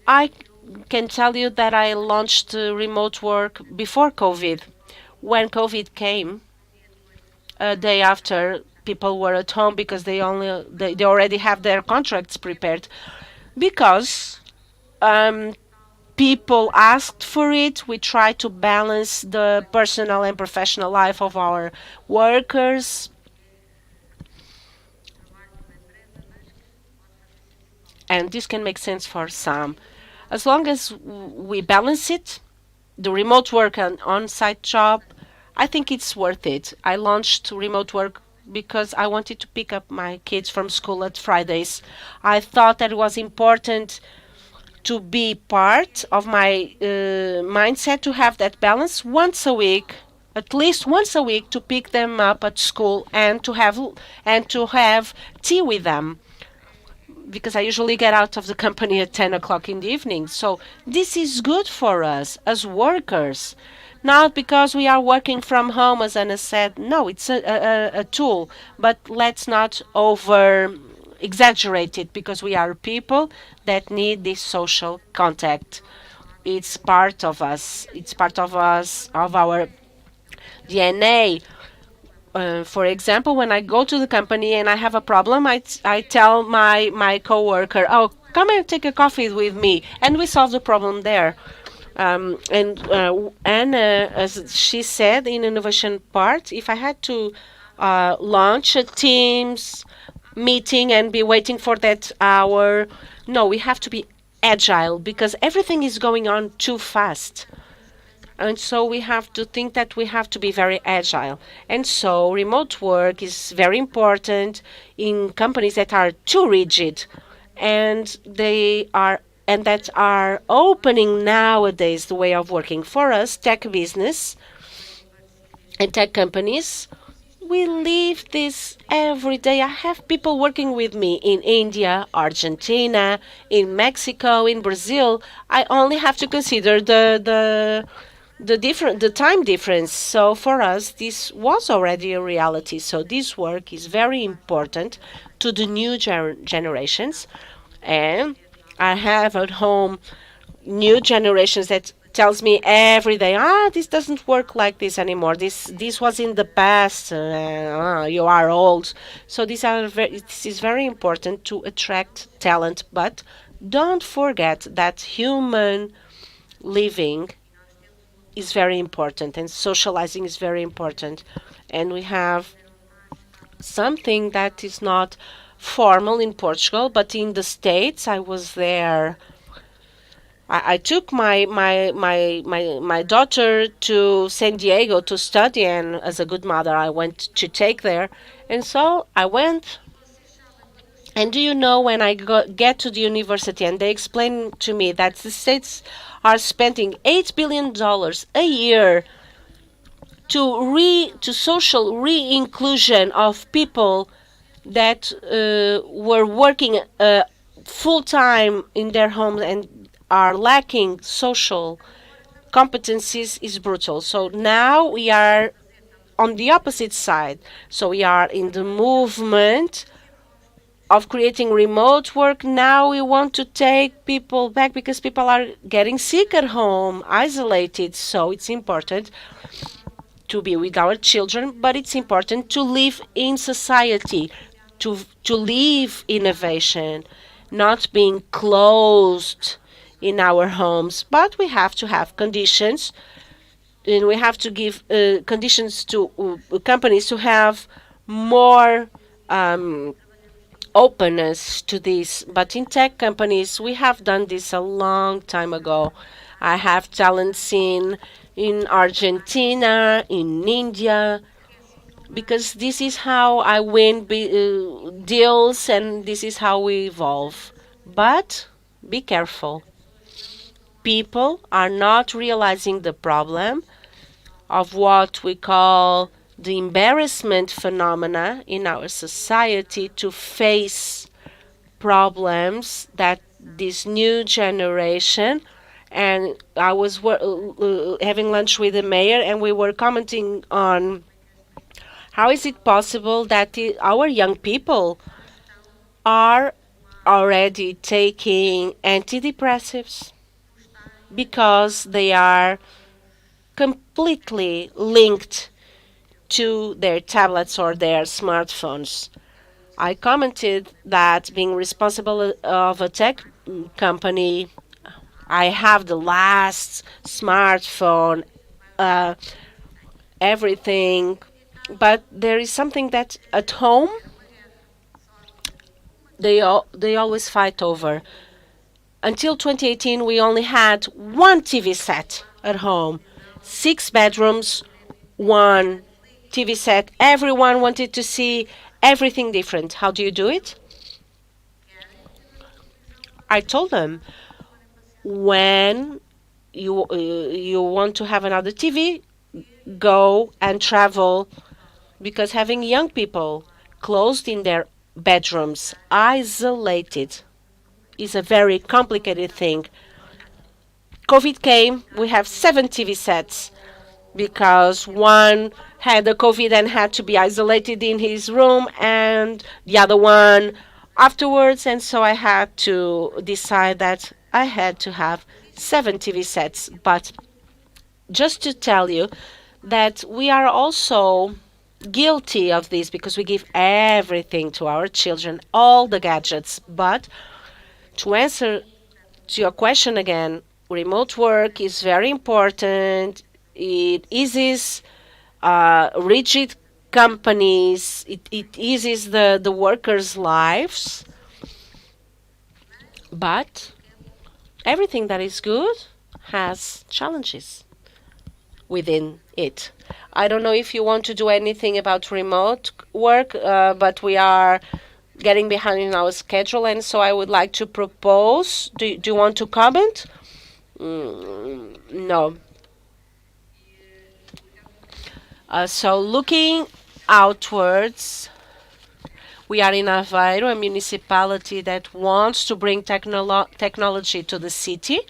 I can tell you that I launched remote work before COVID. When COVID came, a day after, people were at home because they already have their contracts prepared, because people asked for it. We try to balance the personal and professional life of our workers, and this can make sense for some. As long as we balance it, the remote work and on-site job, I think it's worth it. I launched remote work because I wanted to pick up my kids from school at Fridays. I thought that it was important to be part of my mindset, to have that balance once a week, at least once a week, to pick them up at school and to have tea with them, because I usually get out of the company at 10 o'clock in the evening. So this is good for us as workers. Not because we are working from home, as Anna said. No, it's a tool. But let's not over exaggerate it, because we are people that need this social contact. It's part of us. It's part of us, of our DNA. For example, when I go to the company and I have a problem, I tell my coworker, "Oh, come and take a coffee with me," and we solve the problem there. And as she said in innovation part, if I had to launch a Teams meeting and be waiting for that hour, no, we have to be agile, because everything is going on too fast. And so we have to think that we have to be very agile. And so remote work is very important in companies that are too rigid, and that are opening nowadays the way of working. For us, tech business and tech companies, we live this every day. I have people working with me in India, Argentina, in Mexico, in Brazil. I only have to consider the time difference. So for us, this was already a reality. So this work is very important to the new generations. And I have at home new generations that tells me every day, this doesn't work like this anymore. This was in the past. You are old. So this is very important to attract talent. But don't forget that human living is very important, and socializing is very important. And we have something that is not formal in Portugal, but in the States. I was there. I took my daughter to San Diego to study, and as a good mother, I went to take there. And so I went And do you know, when I get to the university and they explain to me that the states are spending $8 billion a year to social re-inclusion of people that were working full time in their homes and are lacking social competencies, is brutal. So now we are on the opposite side. So we are in the movement of creating remote work. Now we want to take people back because people are getting sick at home, isolated. So it's important to be with our children, but it's important to live in society, to live innovation, not being closed in our homes. But we have to have conditions, and we have to give conditions to companies to have more openness to this. But in tech companies, we have done this a long time ago. I have talents in Argentina, in India, because this is how I win deals, and this is how we evolve. But be careful. People are not realizing the problem of what we call the embarrassment phenomena in our society to face problems that this new generation. And I was having lunch with the mayor, and we were commenting on how is it possible that our young people are already taking antidepressives because they are completely linked to their tablets or their smartphones. I commented that being responsible of a tech company, I have the last smartphone, everything, but there is something that at home they always fight over. Until 2018, we only had one TV set at home, 6 bedrooms, one TV set. Everyone wanted to see everything different. How do you do it? I told them, when you want to have another TV, go and travel, because having young people closed in their bedrooms, isolated, is a very complicated thing. COVID came, we have 7 TV sets because one had the COVID and had to be isolated in his room, and the other one afterwards. And so I had to decide that I had to have 7 TV sets. But just to tell you that we are also guilty of this because we give everything to our children, all the gadgets. But to answer to your question again, remote work is very important. It eases rigid companies. It eases the workers' lives. But everything that is good has challenges within it. I don't know if you want to do anything about remote work, but we are getting behind in our schedule, and so I would like to propose. Do you want to comment? No. So looking outwards, we are in Aveiro, a municipality that wants to bring technology to the city.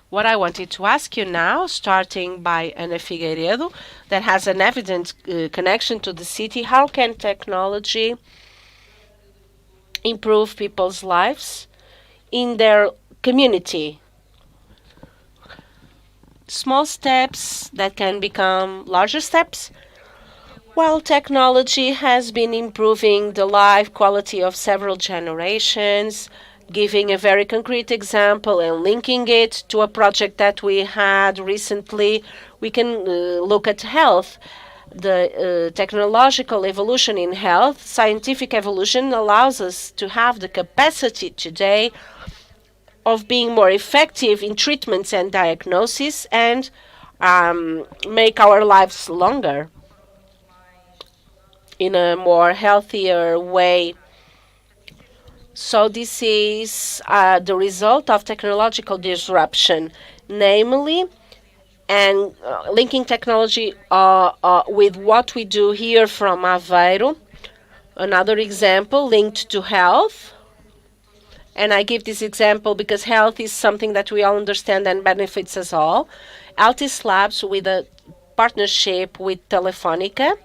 What I wanted to ask you now, starting by Ana Figueiredo, that has an evident connection to the city, how can technology improve people's lives in their community? Small steps that can become larger steps. While technology has been improving the life quality of several generations, giving a very concrete example and linking it to a project that we had recently, we can look at health. The technological evolution in health, scientific evolution, allows us to have the capacity today of being more effective in treatments and diagnosis, and make our lives longer in a more healthier way. So this is the result of technological disruption, namely, and linking technology with what we do here from Aveiro. Another example linked to health. And I give this example because health is something that we all understand and benefits us all. Altice Labs, with a partnership with Telefónica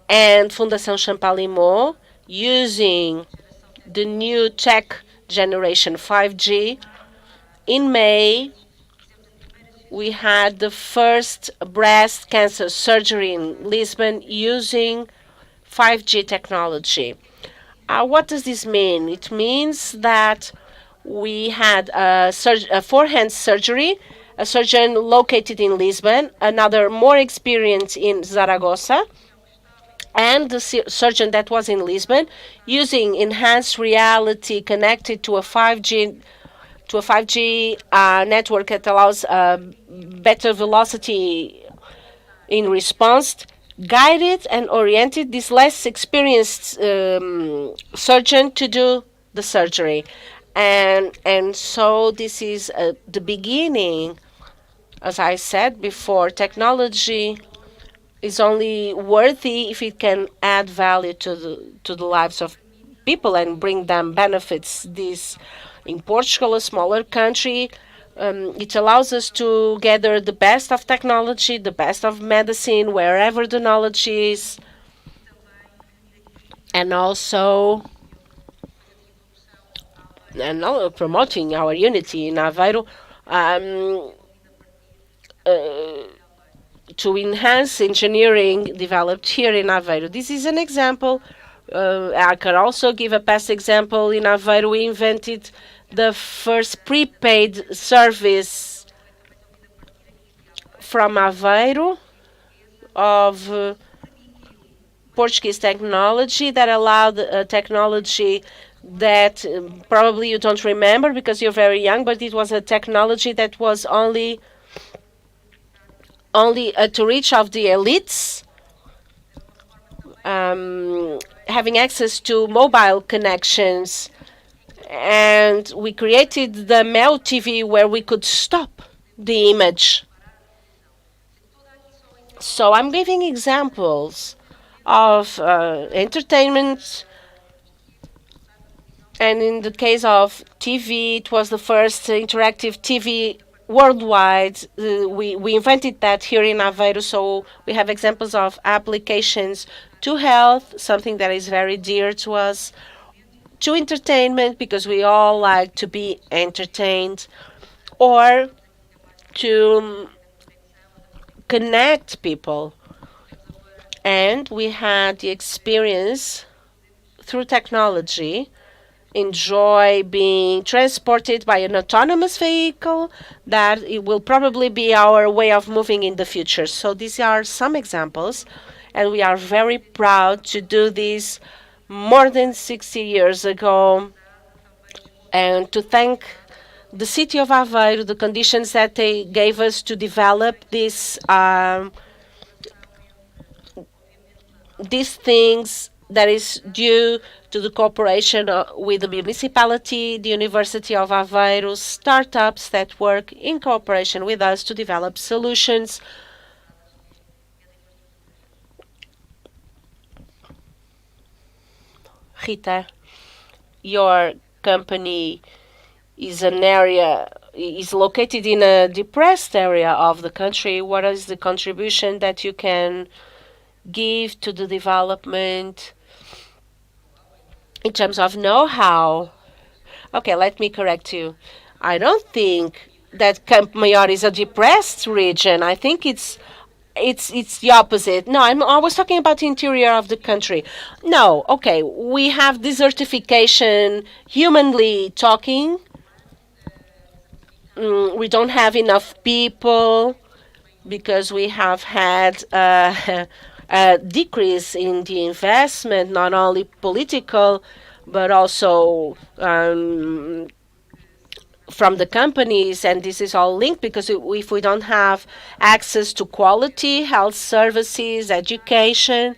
and Fundação Champalimau, using the new tech generation 5G. In May, we had the first breast cancer surgery in Lisbon using 5G technology. What does this mean? It means that we had a forehand surgery, a surgeon located in Lisbon, another more experienced in Zaragoza, and the surgeon that was in Lisbon using enhanced reality connected to a 5G network that allows better velocity in response, guided and oriented this less experienced surgeon to do the surgery. And so this is the beginning. As I said before, technology is only worthy if it can add value to the lives of people and bring them benefits. This, in Portugal, a smaller country, it allows us to gather the best of technology, the best of medicine, wherever the knowledge is, and also promoting our unity in Aveiro, to enhance engineering developed here in Aveiro. This is an example. I can also give a past example. In Aveiro, we invented the first prepaid service from Aveiro of Portuguese technology that allowed technology that probably you don't remember because you're very young, but it was a technology that was only to reach of the elites, having access to mobile connections. And we created the Mel TV where we could stop the image. So I'm giving examples of entertainment. And in the case of TV, it was the first interactive TV worldwide. We invented that here in Aveiro, so we have examples of applications to health, something that is very dear to us, to entertainment, because we all like to be entertained, or to connect people. And we had the experience through technology, enjoy being transported by an autonomous vehicle that it will probably be our way of moving in the future. So these are some examples, and we are very proud to do this more than 60 years ago, and to thank the city of Aveiro, the conditions that they gave us to develop these things, that is due to the cooperation with the municipality, the University of Aveiro, startups that work in cooperation with us to develop solutions. Rita, your company is located in a depressed area of the country. What is the contribution that you can give to the development in terms of know-how? Okay, let me correct you. I don't think that Campo Mayor is a depressed region. I think it's the opposite. No, I was talking about the interior of the country. No, okay, we have desertification, humanly talking. We don't have enough people because we have had a decrease in the investment, not only political, but also from the companies, and this is all linked because if we don't have access to quality health services, education,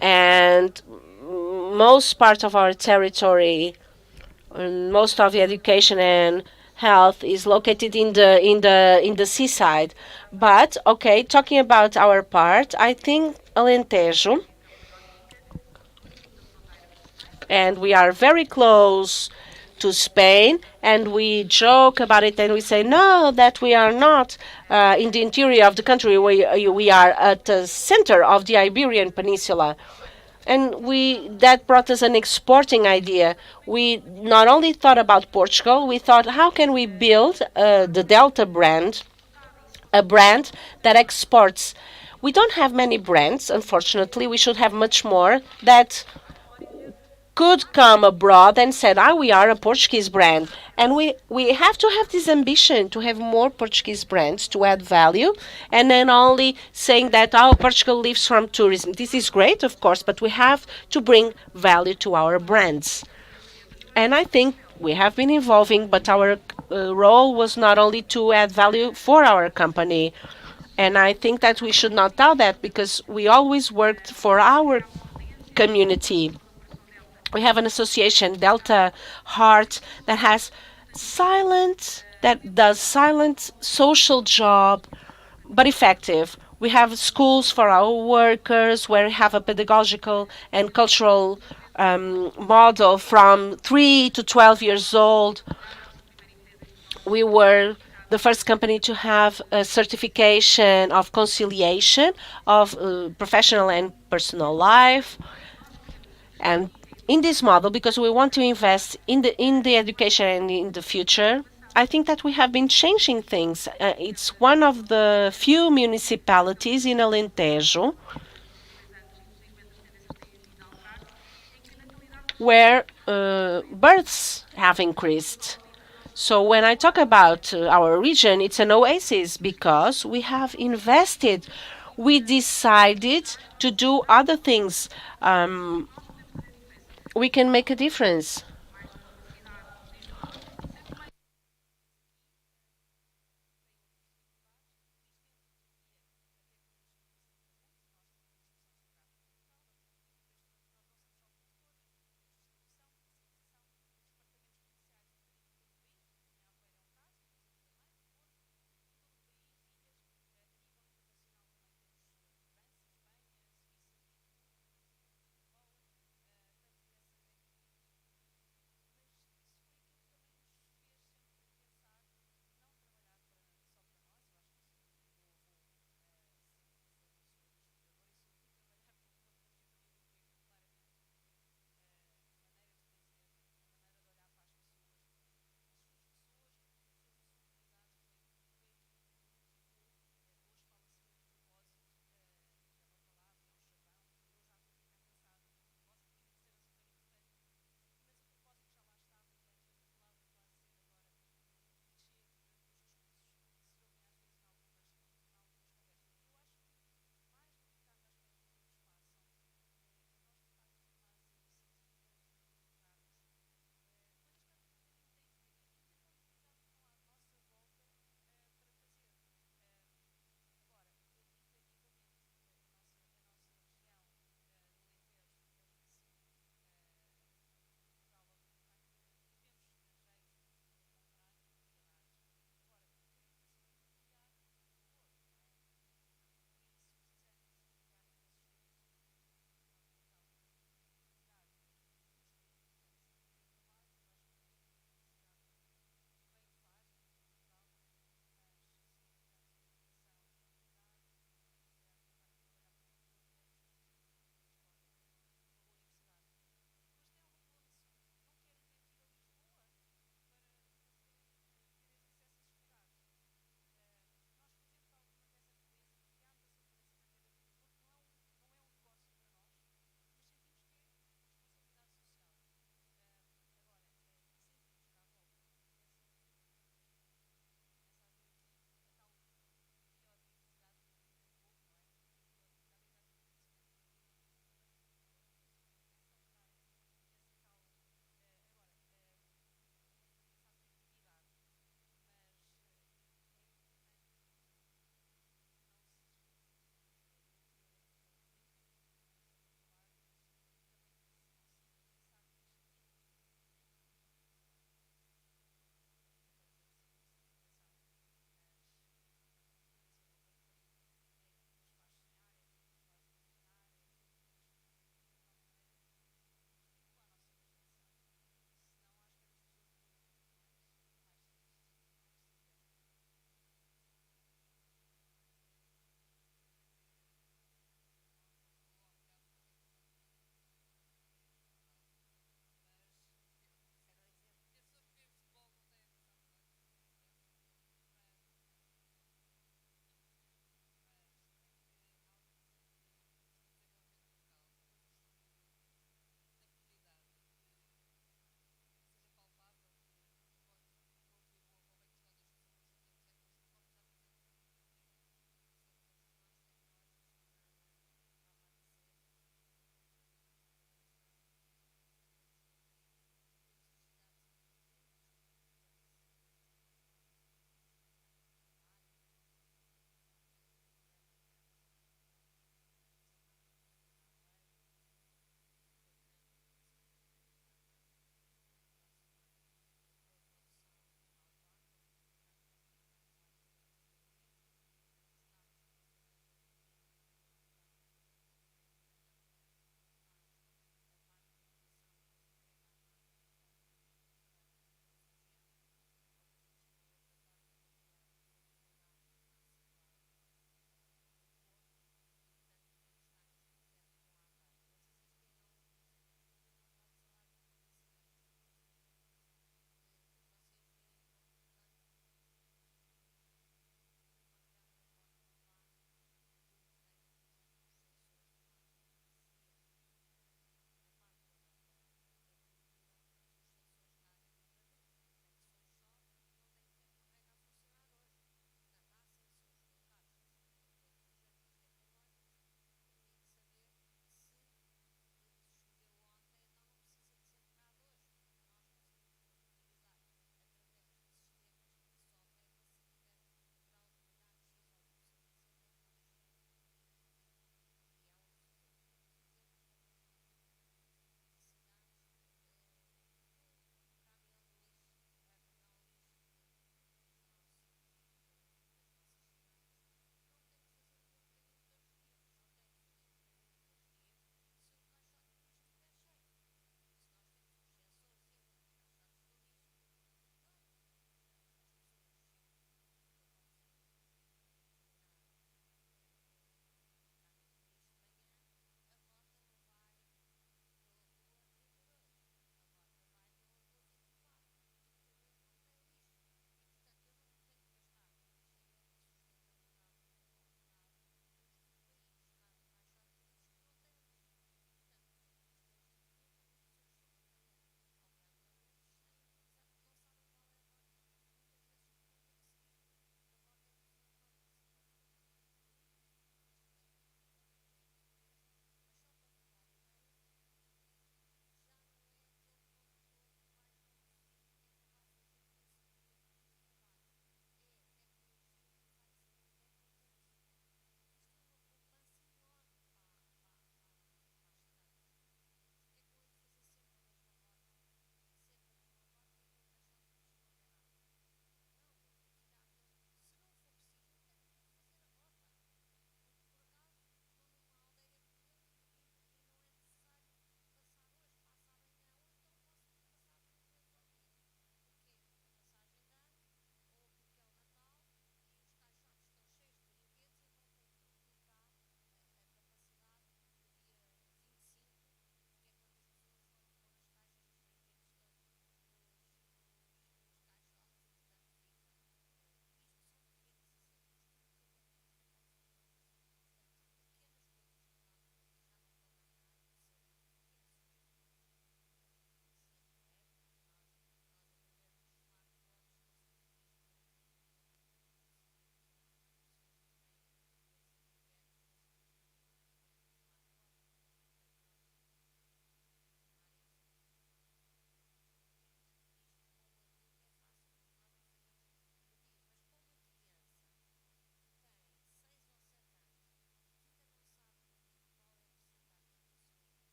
and most part of our territory, most of the education and health is located in the seaside. But okay, talking about our part, I think Alentejo, and we are very close to Spain, and we joke about it and we say no, that we are not in the interior of the country. We are at the center of the Iberian Peninsula, and that brought us an exporting idea. We not only thought about Portugal, we thought how can we build the Delta brand, a brand that exports. We don't have many brands, unfortunately. We should have much more that could come abroad and said, we are a Portuguese brand. And we have to have this ambition to have more Portuguese brands to add value, and then only saying that, Portugal lives from tourism. This is great, of course, but we have to bring value to our brands. And I think we have been evolving, but our role was not only to add value for our company. And I think that we should not doubt that, because we always worked for our community. We have an association, Delta Heart, that does silent social job, but effective. We have schools for our workers where we have a pedagogical and cultural model from 3 to 12 years old. We were the first company to have a certification of conciliation of professional and personal life. And in this model, because we want to invest in the education and in the future, I think that we have been changing things. It's one of the few municipalities in Alentejo where births have increased. So when I talk about our region, it's an oasis because we have invested. We decided to do other things. We can make a difference.